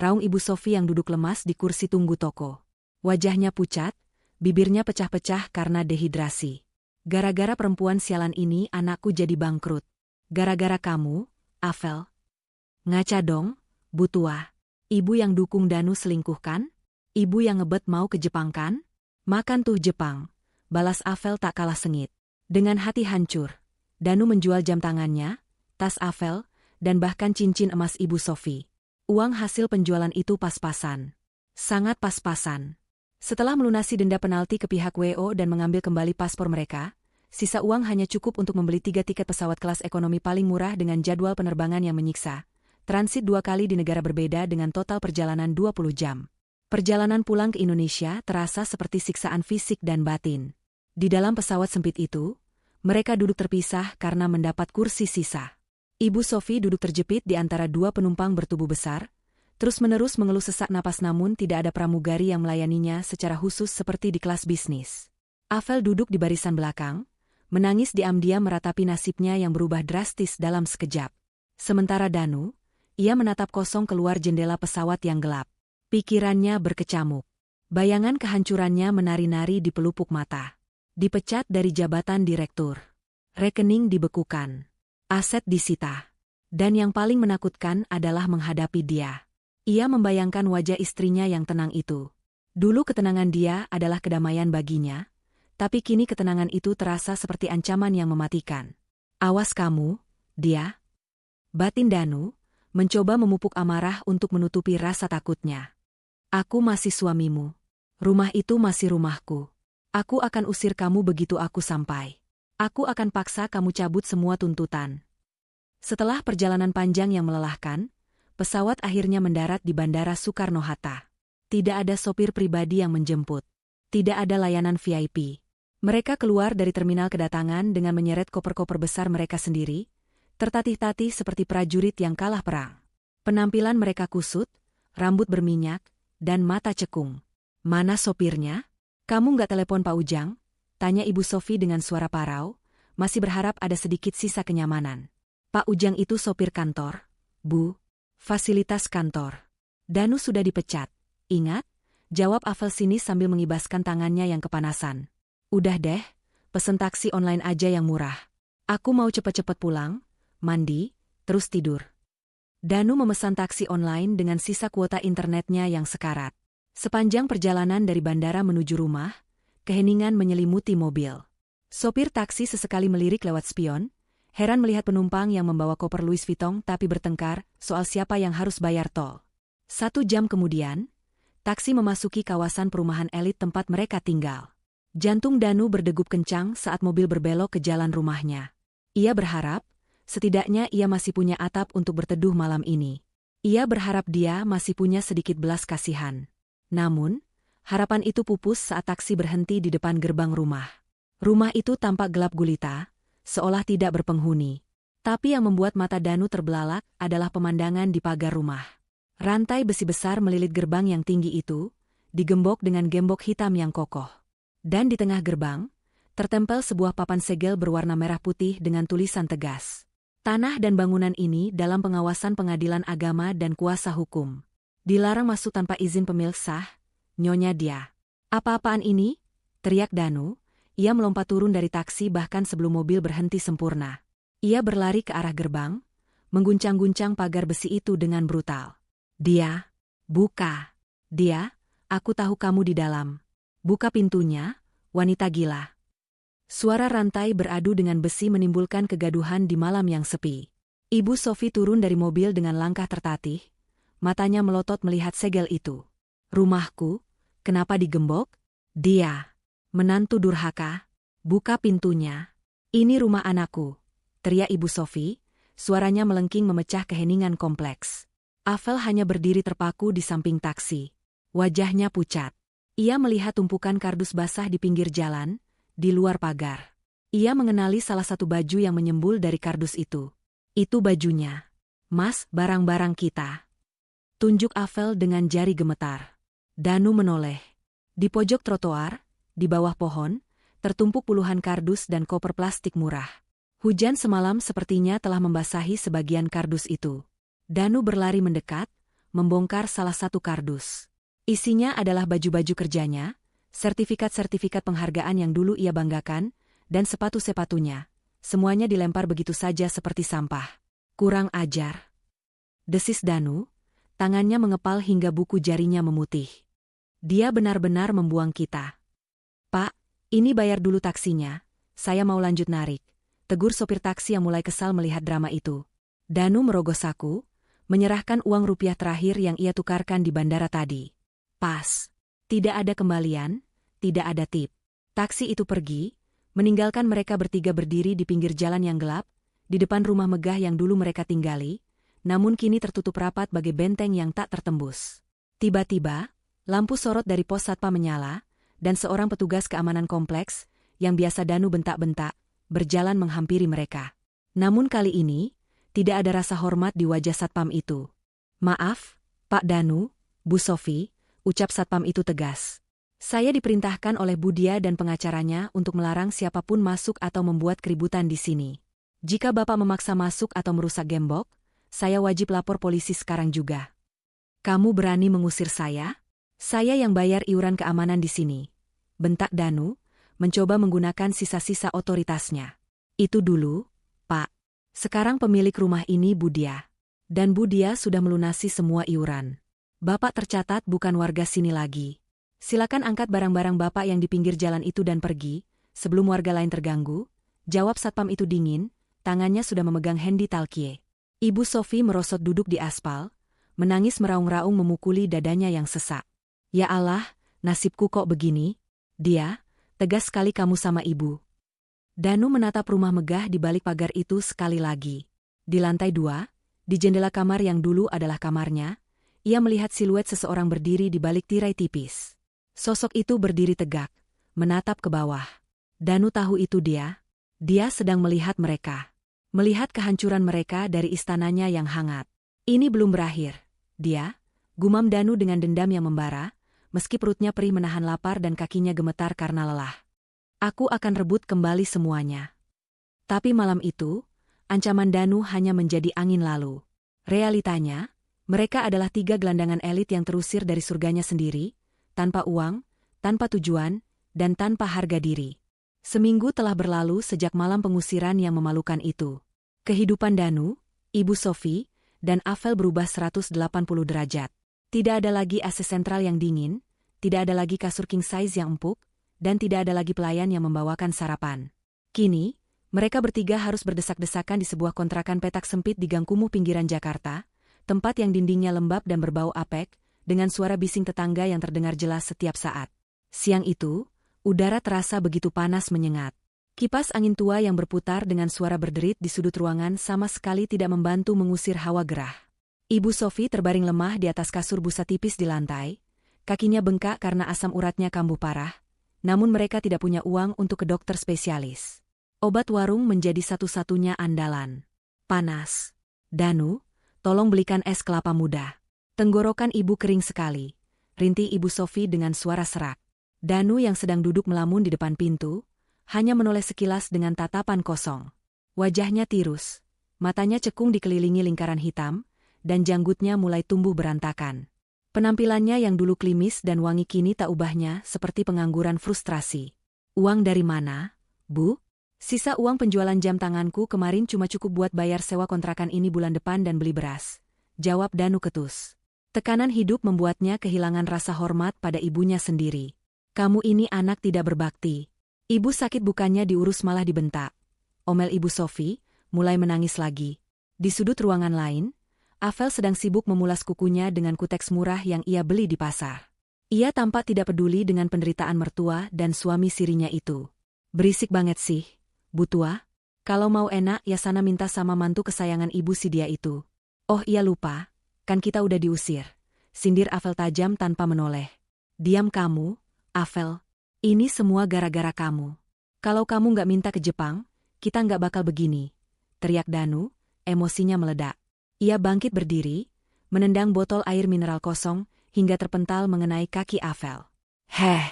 raung Ibu Sofi yang duduk lemas di kursi tunggu toko. Wajahnya pucat, bibirnya pecah-pecah karena dehidrasi. Gara-gara perempuan sialan ini anakku jadi bangkrut. Gara-gara kamu, Avel. Ngaca dong, Bu tua. Ibu yang dukung Danu selingkuh kan? Ibu yang ngebet mau ke Jepang kan? Makan tuh Jepang, balas Avel tak kalah sengit. Dengan hati hancur, Danu menjual jam tangannya, tas Avel, dan bahkan cincin emas Ibu Sofi. Uang hasil penjualan itu pas-pasan. Sangat pas-pasan. Setelah melunasi denda penalti ke pihak WO dan mengambil kembali paspor mereka, sisa uang hanya cukup untuk membeli 3 tiket pesawat kelas ekonomi paling murah dengan jadwal penerbangan yang menyiksa. Transit 2 kali di negara berbeda dengan total perjalanan 20 jam. Perjalanan pulang ke Indonesia terasa seperti siksaan fisik dan batin. Di dalam pesawat sempit itu, mereka duduk terpisah karena mendapat kursi sisa. Ibu Sofi duduk terjepit di antara 2 penumpang bertubuh besar, terus-menerus mengeluh sesak napas namun tidak ada pramugari yang melayaninya secara khusus seperti di kelas bisnis. Avel duduk di barisan belakang, menangis diam-diam meratapi nasibnya yang berubah drastis dalam sekejap. Sementara Danu, ia menatap kosong keluar jendela pesawat yang gelap. Pikirannya berkecamuk. Bayangan kehancurannya menari-nari di pelupuk mata. Dipecat dari jabatan direktur. Rekening dibekukan. Aset disita. Dan yang paling menakutkan adalah menghadapi dia. Ia membayangkan wajah istrinya yang tenang itu. Dulu ketenangan dia adalah kedamaian baginya, tapi kini ketenangan itu terasa seperti ancaman yang mematikan. Awas kamu, dia. Batin Danu, mencoba memupuk amarah untuk menutupi rasa takutnya. Aku masih suamimu. Rumah itu masih rumahku. Aku akan usir kamu begitu aku sampai. Aku akan paksa kamu cabut semua tuntutan. Setelah perjalanan panjang yang melelahkan, pesawat akhirnya mendarat di Bandara Soekarno-Hatta. Tidak ada sopir pribadi yang menjemput. Tidak ada layanan VIP. Mereka keluar dari terminal kedatangan dengan menyeret koper-koper besar mereka sendiri, tertatih-tatih seperti prajurit yang kalah perang. Penampilan mereka kusut, rambut berminyak, dan mata cekung. Mana sopirnya? Kamu nggak telepon Pak Ujang? Tanya Ibu Sofi dengan suara parau, masih berharap ada sedikit sisa kenyamanan. Pak Ujang itu sopir kantor, Bu. Fasilitas kantor. Danu sudah dipecat. Ingat? Jawab Afel sinis sambil mengibaskan tangannya yang kepanasan. Udah deh, pesen taksi online aja yang murah. Aku mau cepet-cepet pulang, mandi, terus tidur. Danu memesan taksi online dengan sisa kuota internetnya yang sekarat. Sepanjang perjalanan dari bandara menuju rumah, keheningan menyelimuti mobil. Sopir taksi sesekali melirik lewat spion, heran melihat penumpang yang membawa koper Louis Vuitton tapi bertengkar soal siapa yang harus bayar tol. 1 jam kemudian, taksi memasuki kawasan perumahan elit tempat mereka tinggal. Jantung Danu berdegup kencang saat mobil berbelok ke jalan rumahnya. Ia berharap, setidaknya ia masih punya atap untuk berteduh malam ini. Ia berharap dia masih punya sedikit belas kasihan. Namun, harapan itu pupus saat taksi berhenti di depan gerbang rumah. Rumah itu tampak gelap gulita, seolah tidak berpenghuni. Tapi yang membuat mata Danu terbelalak adalah pemandangan di pagar rumah. Rantai besi besar melilit gerbang yang tinggi itu, digembok dengan gembok hitam yang kokoh. Dan di tengah gerbang, tertempel sebuah papan segel berwarna merah putih dengan tulisan tegas. Tanah dan bangunan ini dalam pengawasan Pengadilan Agama dan Kuasa Hukum. Dilarang masuk tanpa izin pemilik sah, nyonya dia. Apa-apaan ini? Teriak Danu. Ia melompat turun dari taksi bahkan sebelum mobil berhenti sempurna. Ia berlari ke arah gerbang, mengguncang-guncang pagar besi itu dengan brutal. Dia, buka. Dia, aku tahu kamu di dalam. Buka pintunya, wanita gila. Suara rantai beradu dengan besi menimbulkan kegaduhan di malam yang sepi. Ibu Sofi turun dari mobil dengan langkah tertatih. Matanya melotot melihat segel itu. Rumahku, kenapa digembok? Dia, menantu durhaka. Buka pintunya. Ini rumah anakku, teriak Ibu Sofi, suaranya melengking memecah keheningan kompleks. Afel hanya berdiri terpaku di samping taksi. Wajahnya pucat. Ia melihat tumpukan kardus basah di pinggir jalan, di luar pagar. Ia mengenali salah satu baju yang menyembul dari kardus itu. Itu bajunya. Mas, barang-barang kita. Tunjuk Afel dengan jari gemetar. Danu menoleh. Di pojok trotoar, di bawah pohon, tertumpuk puluhan kardus dan koper plastik murah. Hujan semalam sepertinya telah membasahi sebagian kardus itu. Danu berlari mendekat, membongkar salah satu kardus. Isinya adalah baju-baju kerjanya, sertifikat-sertifikat penghargaan yang dulu ia banggakan, dan sepatu-sepatunya. Semuanya dilempar begitu saja seperti sampah. Kurang ajar. Desis Danu, tangannya mengepal hingga buku jarinya memutih. Dia benar-benar membuang kita. Pak, ini bayar dulu taksinya, saya mau lanjut narik. Tegur sopir taksi yang mulai kesal melihat drama itu. Danu merogoh saku, menyerahkan uang rupiah terakhir yang ia tukarkan di bandara tadi. Pas. Tidak ada kembalian, tidak ada tip. Taksi itu pergi, meninggalkan mereka bertiga berdiri di pinggir jalan yang gelap, di depan rumah megah yang dulu mereka tinggali, namun kini tertutup rapat bagai benteng yang tak tertembus. Tiba-tiba, lampu sorot dari pos satpam menyala, dan seorang petugas keamanan kompleks, yang biasa Danu bentak-bentak, berjalan menghampiri mereka. Namun kali ini, tidak ada rasa hormat di wajah satpam itu. Maaf, Pak Danu, Bu Sofi, ucap satpam itu tegas. Saya diperintahkan oleh Budia dan pengacaranya untuk melarang siapapun masuk atau membuat keributan di sini. Jika Bapak memaksa masuk atau merusak gembok, saya wajib lapor polisi sekarang juga. Kamu berani mengusir saya? Saya yang bayar iuran keamanan di sini, bentak Danu, mencoba menggunakan sisa-sisa otoritasnya. Itu dulu, Pak. Sekarang pemilik rumah ini Budia. Dan Budia sudah melunasi semua iuran. Bapak tercatat bukan warga sini lagi. Silakan angkat barang-barang Bapak yang di pinggir jalan itu dan pergi, sebelum warga lain terganggu, jawab satpam itu dingin, tangannya sudah memegang Hendy Talkie. Ibu Sophie merosot duduk di aspal, menangis meraung-raung memukuli dadanya yang sesak. Ya Allah, nasibku kok begini? Dia, tegas sekali kamu sama ibu. Danu menatap rumah megah di balik pagar itu sekali lagi. Di lantai 2, di jendela kamar yang dulu adalah kamarnya, ia melihat siluet seseorang berdiri di balik tirai tipis. Sosok itu berdiri tegak, menatap ke bawah. Danu tahu itu dia. Dia sedang melihat mereka. Melihat kehancuran mereka dari istananya yang hangat. Ini belum berakhir. Dia, gumam Danu dengan dendam yang membara, meski perutnya perih menahan lapar dan kakinya gemetar karena lelah. Aku akan rebut kembali semuanya. Tapi malam itu, ancaman Danu hanya menjadi angin lalu. Realitanya, mereka adalah 3 gelandangan elit yang terusir dari surganya sendiri, tanpa uang, tanpa tujuan, dan tanpa harga diri. Seminggu telah berlalu sejak malam pengusiran yang memalukan itu. Kehidupan Danu, Ibu Sophie, dan Avel berubah 180 derajat. Tidak ada lagi AC sentral yang dingin, tidak ada lagi kasur king size yang empuk, dan tidak ada lagi pelayan yang membawakan sarapan. Kini, mereka bertiga harus berdesak-desakan di sebuah kontrakan petak sempit di gang kumuh pinggiran Jakarta, tempat yang dindingnya lembab dan berbau apek, dengan suara bising tetangga yang terdengar jelas setiap saat. Siang itu, udara terasa begitu panas menyengat. Kipas angin tua yang berputar dengan suara berderit di sudut ruangan sama sekali tidak membantu mengusir hawa gerah. Ibu Sophie terbaring lemah di atas kasur busa tipis di lantai, kakinya bengkak karena asam uratnya kambuh parah, namun mereka tidak punya uang untuk ke dokter spesialis. Obat warung menjadi satu-satunya andalan. Panas. Danu, tolong belikan es kelapa muda. Tenggorokan ibu kering sekali. Rintih Ibu Sophie dengan suara serak. Danu yang sedang duduk melamun di depan pintu, hanya menoleh sekilas dengan tatapan kosong. Wajahnya tirus, matanya cekung dikelilingi lingkaran hitam, dan janggutnya mulai tumbuh berantakan. Penampilannya yang dulu klimis dan wangi kini tak ubahnya seperti pengangguran frustrasi. Uang dari mana, Bu? Sisa uang penjualan jam tanganku kemarin cuma cukup buat bayar sewa kontrakan ini bulan depan dan beli beras, jawab Danu ketus. Tekanan hidup membuatnya kehilangan rasa hormat pada ibunya sendiri. Kamu ini anak tidak berbakti. Ibu sakit bukannya diurus malah dibentak. Omel Ibu Sophie, mulai menangis lagi. Di sudut ruangan lain, Avel sedang sibuk memulas kukunya dengan kuteks murah yang ia beli di pasar. Ia tampak tidak peduli dengan penderitaan mertua dan suami sirinya itu. Berisik banget sih, Bu Tua. Kalau mau enak ya sana minta sama mantu kesayangan ibu si dia itu. Oh iya lupa. Kan kita udah diusir, sindir Avel tajam tanpa menoleh. Diam kamu, Avel. Ini semua gara-gara kamu. Kalau kamu nggak minta ke Jepang, kita nggak bakal begini, teriak Danu, emosinya meledak. Ia bangkit berdiri, menendang botol air mineral kosong, hingga terpental mengenai kaki Avel. Heh,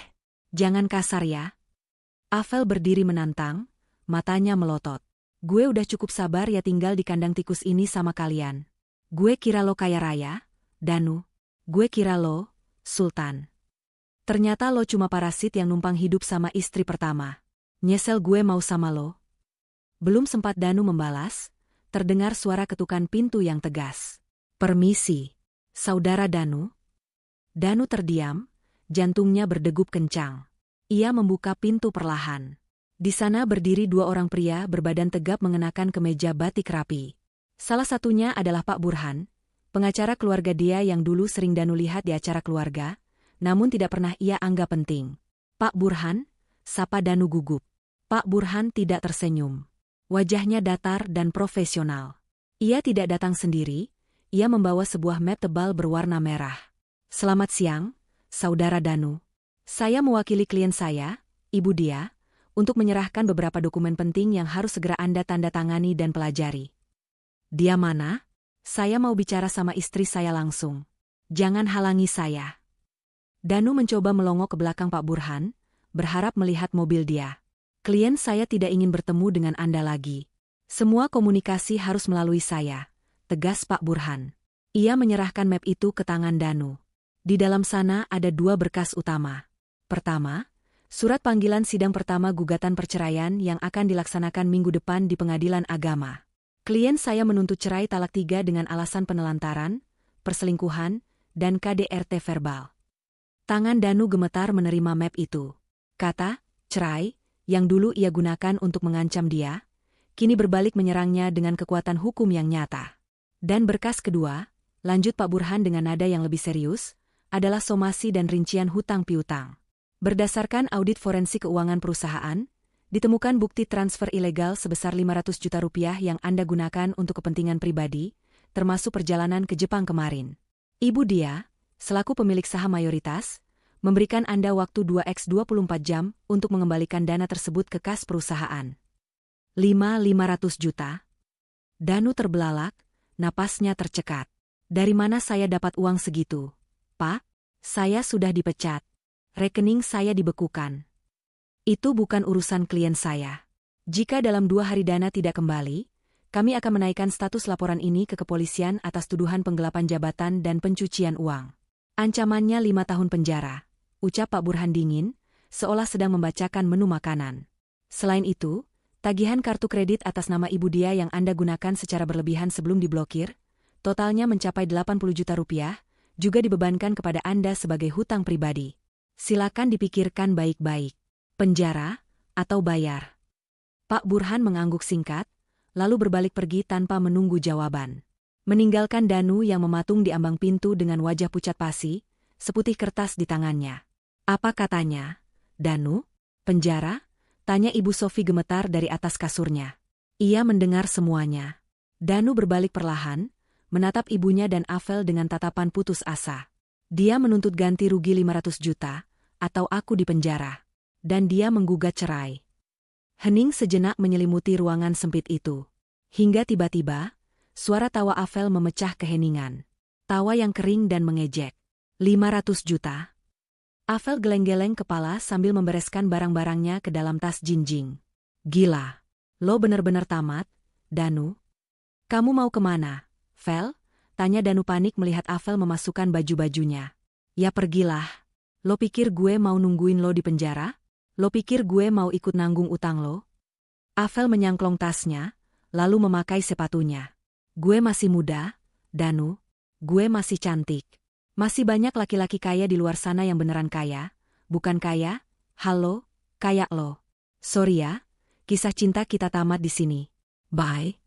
jangan kasar ya. Avel berdiri menantang, matanya melotot. Gue udah cukup sabar ya tinggal di kandang tikus ini sama kalian. Gue kira lo kaya raya, Danu. Gue kira lo, Sultan. Ternyata lo cuma parasit yang numpang hidup sama istri pertama. Nyesel gue mau sama lo. Belum sempat Danu membalas, terdengar suara ketukan pintu yang tegas. Permisi, Saudara Danu. Danu terdiam, jantungnya berdegup kencang. Ia membuka pintu perlahan. Di sana berdiri 2 orang pria berbadan tegap mengenakan kemeja batik rapi. Salah satunya adalah Pak Burhan, pengacara keluarga dia yang dulu sering Danu lihat di acara keluarga, namun tidak pernah ia anggap penting. Pak Burhan, sapa Danu gugup. Pak Burhan tidak tersenyum. Wajahnya datar dan profesional. Ia tidak datang sendiri, ia membawa sebuah map tebal berwarna merah. Selamat siang, Saudara Danu. Saya mewakili klien saya, Ibu Dia, untuk menyerahkan beberapa dokumen penting yang harus segera Anda tanda tangani dan pelajari. Dia mana? Saya mau bicara sama istri saya langsung. Jangan halangi saya. Danu mencoba melongo ke belakang Pak Burhan, berharap melihat mobil dia. Klien saya tidak ingin bertemu dengan Anda lagi. Semua komunikasi harus melalui saya, tegas Pak Burhan. Ia menyerahkan map itu ke tangan Danu. Di dalam sana ada 2 berkas utama. Pertama, surat panggilan sidang pertama gugatan perceraian yang akan dilaksanakan minggu depan di Pengadilan Agama. Klien saya menuntut cerai talak 3 dengan alasan penelantaran, perselingkuhan, dan KDRT verbal. Tangan Danu gemetar menerima map itu. Kata, cerai, yang dulu ia gunakan untuk mengancam dia, kini berbalik menyerangnya dengan kekuatan hukum yang nyata. Dan berkas kedua, lanjut Pak Burhan dengan nada yang lebih serius, adalah somasi dan rincian hutang piutang. Berdasarkan audit forensik keuangan perusahaan, ditemukan bukti transfer ilegal sebesar 500 juta rupiah yang Anda gunakan untuk kepentingan pribadi, termasuk perjalanan ke Jepang kemarin. Ibu dia, selaku pemilik saham mayoritas, memberikan Anda waktu 2x 24 jam untuk mengembalikan dana tersebut ke kas perusahaan. 500 juta? Danu terbelalak, napasnya tercekat. Dari mana saya dapat uang segitu? Pak, saya sudah dipecat. Rekening saya dibekukan. Itu bukan urusan klien saya. Jika dalam 2 hari dana tidak kembali, kami akan menaikkan status laporan ini ke kepolisian atas tuduhan penggelapan jabatan dan pencucian uang. Ancamannya 5 tahun penjara, ucap Pak Burhan dingin, seolah sedang membacakan menu makanan. Selain itu, tagihan kartu kredit atas nama ibu dia yang Anda gunakan secara berlebihan sebelum diblokir, totalnya mencapai 80 juta rupiah, juga dibebankan kepada Anda sebagai hutang pribadi. Silakan dipikirkan baik-baik. Penjara atau bayar? Pak Burhan mengangguk singkat, lalu berbalik pergi tanpa menunggu jawaban. Meninggalkan Danu yang mematung di ambang pintu dengan wajah pucat pasi, seputih kertas di tangannya. Apa katanya? Danu? Penjara? Tanya Ibu Sofi gemetar dari atas kasurnya. Ia mendengar semuanya. Danu berbalik perlahan, menatap ibunya dan Avel dengan tatapan putus asa. Dia menuntut ganti rugi 500 juta, atau aku di penjara. Dan dia menggugat cerai. Hening sejenak menyelimuti ruangan sempit itu. Hingga tiba-tiba, suara tawa Avel memecah keheningan. Tawa yang kering dan mengejek. 500 juta? Avel geleng-geleng kepala sambil membereskan barang-barangnya ke dalam tas jinjing. Gila. Lo bener-bener tamat, Danu? Kamu mau kemana, Vel? Tanya Danu panik melihat Avel memasukkan baju-bajunya. Ya pergilah. Lo pikir gue mau nungguin lo di penjara? Lo pikir gue mau ikut nanggung utang lo? Avel menyangklong tasnya, lalu memakai sepatunya. Gue masih muda, Danu. Gue masih cantik. Masih banyak laki-laki kaya di luar sana yang beneran kaya, bukan kaya, halo, kayak lo. Sorry ya, kisah cinta kita tamat di sini. Bye.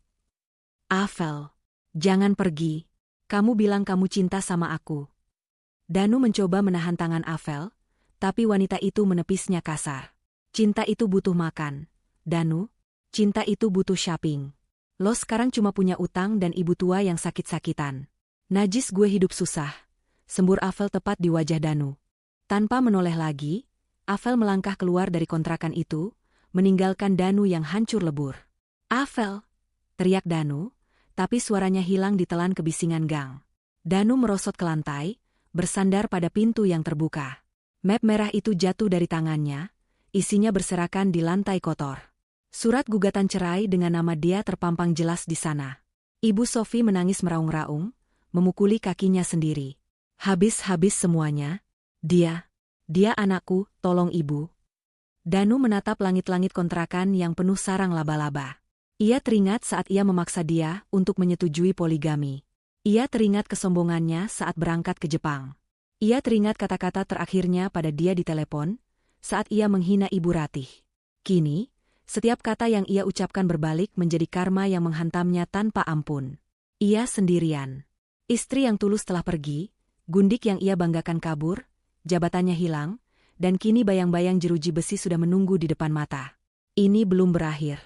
Avel, jangan pergi. Kamu bilang kamu cinta sama aku. Danu mencoba menahan tangan Avel, tapi wanita itu menepisnya kasar. Cinta itu butuh makan, Danu. Cinta itu butuh shopping. Lo sekarang cuma punya utang dan ibu tua yang sakit-sakitan. Najis gue hidup susah. Sembur Avel tepat di wajah Danu. Tanpa menoleh lagi, Avel melangkah keluar dari kontrakan itu, meninggalkan Danu yang hancur lebur. Avel! Teriak Danu, tapi suaranya hilang ditelan kebisingan gang. Danu merosot ke lantai, bersandar pada pintu yang terbuka. Map merah itu jatuh dari tangannya, isinya berserakan di lantai kotor. Surat gugatan cerai dengan nama dia terpampang jelas di sana. Ibu Sofi menangis meraung-raung, memukuli kakinya sendiri. Habis-habis semuanya. Dia anakku, tolong ibu. Danu menatap langit-langit kontrakan yang penuh sarang laba-laba. Ia teringat saat ia memaksa dia untuk menyetujui poligami. Ia teringat kesombongannya saat berangkat ke Jepang. Ia teringat kata-kata terakhirnya pada dia di telepon, saat ia menghina Ibu Ratih. Kini, setiap kata yang ia ucapkan berbalik menjadi karma yang menghantamnya tanpa ampun. Ia sendirian. Istri yang tulus telah pergi, gundik yang ia banggakan kabur, jabatannya hilang, dan kini bayang-bayang jeruji besi sudah menunggu di depan mata. Ini belum berakhir.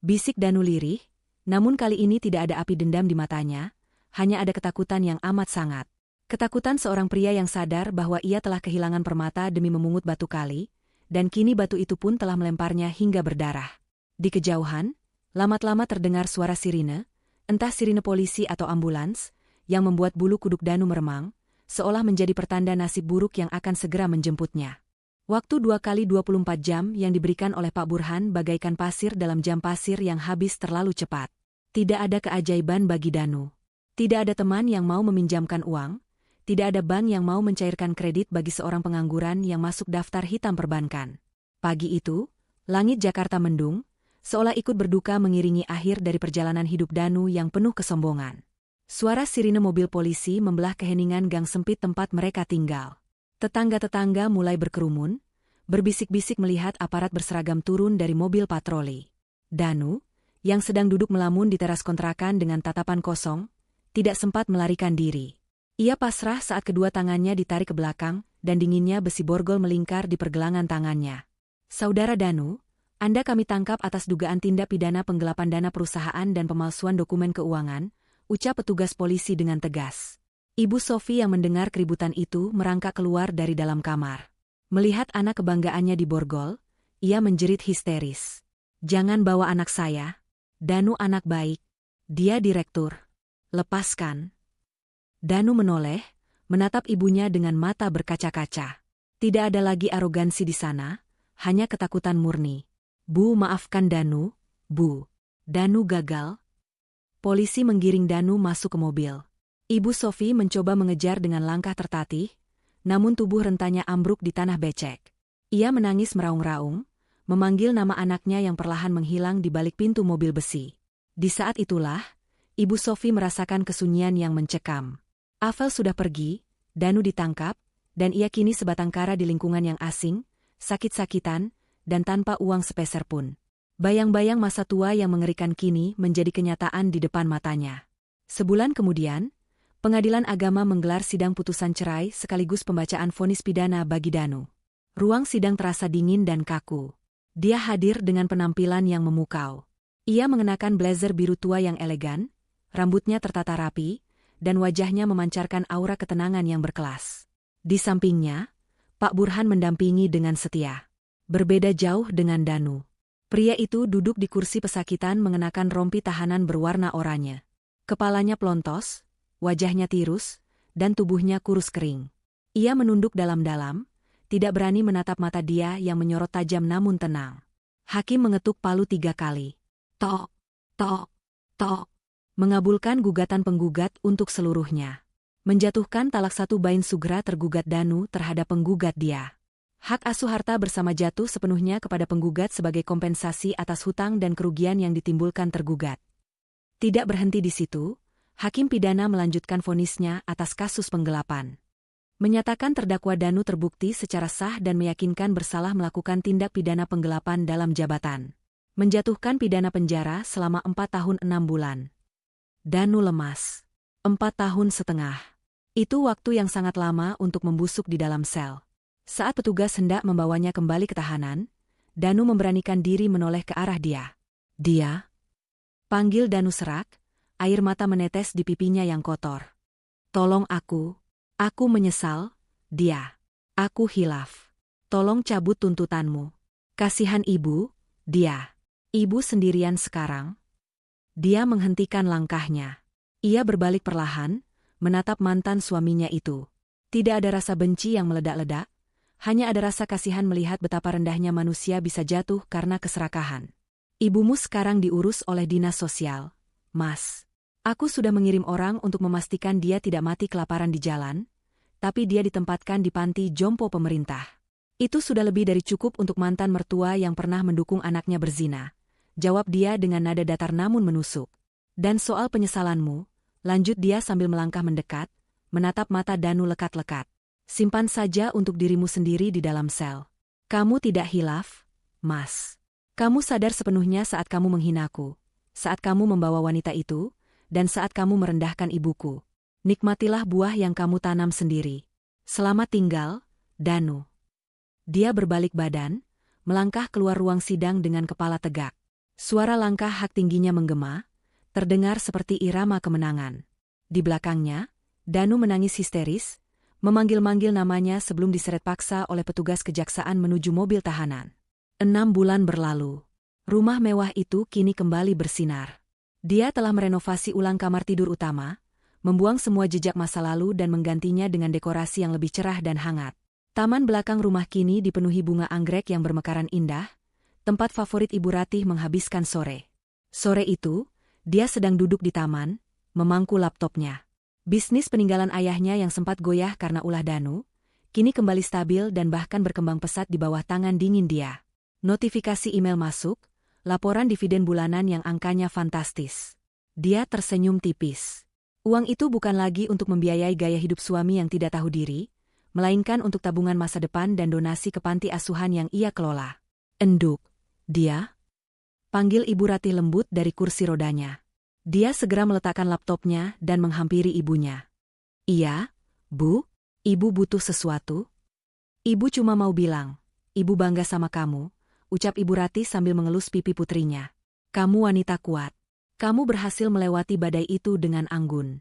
Bisik Danu lirih, namun kali ini tidak ada api dendam di matanya, hanya ada ketakutan yang amat sangat. Ketakutan seorang pria yang sadar bahwa ia telah kehilangan permata demi memungut batu kali, dan kini batu itu pun telah melemparnya hingga berdarah. Di kejauhan, lama-lama terdengar suara sirine, entah sirine polisi atau ambulans, yang membuat bulu kuduk Danu meremang, seolah menjadi pertanda nasib buruk yang akan segera menjemputnya. Waktu 2 kali 24 jam yang diberikan oleh Pak Burhan bagaikan pasir dalam jam pasir yang habis terlalu cepat. Tidak ada keajaiban bagi Danu. Tidak ada teman yang mau meminjamkan uang, tidak ada bank yang mau mencairkan kredit bagi seorang pengangguran yang masuk daftar hitam perbankan. Pagi itu, langit Jakarta mendung, seolah ikut berduka mengiringi akhir dari perjalanan hidup Danu yang penuh kesombongan. Suara sirine mobil polisi membelah keheningan gang sempit tempat mereka tinggal. Tetangga-tetangga mulai berkerumun, berbisik-bisik melihat aparat berseragam turun dari mobil patroli. Danu, yang sedang duduk melamun di teras kontrakan dengan tatapan kosong, tidak sempat melarikan diri. Ia pasrah saat kedua tangannya ditarik ke belakang dan dinginnya besi borgol melingkar di pergelangan tangannya. "Saudara Danu, Anda kami tangkap atas dugaan tindak pidana penggelapan dana perusahaan dan pemalsuan dokumen keuangan," ucap petugas polisi dengan tegas. Ibu Sofi yang mendengar keributan itu merangkak keluar dari dalam kamar. Melihat anak kebanggaannya diborgol, ia menjerit histeris. "Jangan bawa anak saya. Danu anak baik. Dia direktur. Lepaskan." Danu menoleh, menatap ibunya dengan mata berkaca-kaca. Tidak ada lagi arogansi di sana, hanya ketakutan murni. "Bu, maafkan Danu, Bu. Danu gagal." Polisi menggiring Danu masuk ke mobil. Ibu Sofi mencoba mengejar dengan langkah tertatih, namun tubuh rentanya ambruk di tanah becek. Ia menangis meraung-raung, memanggil nama anaknya yang perlahan menghilang di balik pintu mobil besi. Di saat itulah, Ibu Sofi merasakan kesunyian yang mencekam. Afel sudah pergi, Danu ditangkap, dan ia kini sebatang kara di lingkungan yang asing, sakit-sakitan, dan tanpa uang sepeser pun. Bayang-bayang masa tua yang mengerikan kini menjadi kenyataan di depan matanya. Sebulan kemudian, Pengadilan Agama menggelar sidang putusan cerai sekaligus pembacaan vonis pidana bagi Danu. Ruang sidang terasa dingin dan kaku. Dia hadir dengan penampilan yang memukau. Ia mengenakan blazer biru tua yang elegan, rambutnya tertata rapi, dan wajahnya memancarkan aura ketenangan yang berkelas. Di sampingnya, Pak Burhan mendampingi dengan setia. Berbeda jauh dengan Danu. Pria itu duduk di kursi pesakitan mengenakan rompi tahanan berwarna oranye. Kepalanya pelontos, wajahnya tirus, dan tubuhnya kurus kering. Ia menunduk dalam-dalam, tidak berani menatap mata dia yang menyorot tajam namun tenang. Hakim mengetuk palu 3 kali. Tok, tok, tok. Mengabulkan gugatan penggugat untuk seluruhnya. Menjatuhkan talak 1 bain sugra tergugat Danu terhadap penggugat dia. Hak asuh harta bersama jatuh sepenuhnya kepada penggugat sebagai kompensasi atas hutang dan kerugian yang ditimbulkan tergugat. Tidak berhenti di situ, Hakim pidana melanjutkan vonisnya atas kasus penggelapan. Menyatakan terdakwa Danu terbukti secara sah dan meyakinkan bersalah melakukan tindak pidana penggelapan dalam jabatan. Menjatuhkan pidana penjara selama 4 tahun 6 bulan. Danu lemas. 4 tahun setengah. Itu waktu yang sangat lama untuk membusuk di dalam sel. Saat petugas hendak membawanya kembali ke tahanan, Danu memberanikan diri menoleh ke arah dia. "Dia?" Panggil Danu serak. Air mata menetes di pipinya yang kotor. "Tolong aku menyesal, dia. Aku hilaf. Tolong cabut tuntutanmu. Kasihan ibu, dia. Ibu sendirian sekarang." Dia menghentikan langkahnya. Ia berbalik perlahan, menatap mantan suaminya itu. Tidak ada rasa benci yang meledak-ledak, hanya ada rasa kasihan melihat betapa rendahnya manusia bisa jatuh karena keserakahan. "Ibumu sekarang diurus oleh dinas sosial, Mas. Aku sudah mengirim orang untuk memastikan dia tidak mati kelaparan di jalan, tapi dia ditempatkan di panti jompo pemerintah. Itu sudah lebih dari cukup untuk mantan mertua yang pernah mendukung anaknya berzina," jawab dia dengan nada datar namun menusuk. "Dan soal penyesalanmu," lanjut dia sambil melangkah mendekat, menatap mata Danu lekat-lekat. "Simpan saja untuk dirimu sendiri di dalam sel. Kamu tidak hilaf, Mas. Kamu sadar sepenuhnya saat kamu menghinaku, saat kamu membawa wanita itu, dan saat kamu merendahkan ibuku. Nikmatilah buah yang kamu tanam sendiri. Selamat tinggal, Danu." Dia berbalik badan, melangkah keluar ruang sidang dengan kepala tegak. Suara langkah hak tingginya menggema, terdengar seperti irama kemenangan. Di belakangnya, Danu menangis histeris, memanggil-manggil namanya sebelum diseret paksa oleh petugas kejaksaan menuju mobil tahanan. 6 bulan berlalu. Rumah mewah itu kini kembali bersinar. Dia telah merenovasi ulang kamar tidur utama, membuang semua jejak masa lalu dan menggantinya dengan dekorasi yang lebih cerah dan hangat. Taman belakang rumah kini dipenuhi bunga anggrek yang bermekaran indah, tempat favorit Ibu Ratih menghabiskan sore. Sore itu, dia sedang duduk di taman, memangku laptopnya. Bisnis peninggalan ayahnya yang sempat goyah karena ulah Danu, kini kembali stabil dan bahkan berkembang pesat di bawah tangan dingin dia. Notifikasi email masuk, laporan dividen bulanan yang angkanya fantastis. Dia tersenyum tipis. Uang itu bukan lagi untuk membiayai gaya hidup suami yang tidak tahu diri, melainkan untuk tabungan masa depan dan donasi ke panti asuhan yang ia kelola. Enduk, dia? Panggil Ibu Ratih lembut dari kursi rodanya. Dia segera meletakkan laptopnya dan menghampiri ibunya. Iya, Bu, Ibu butuh sesuatu? Ibu cuma mau bilang, Ibu bangga sama kamu, ucap Ibu Ratih sambil mengelus pipi putrinya. Kamu wanita kuat. Kamu berhasil melewati badai itu dengan anggun.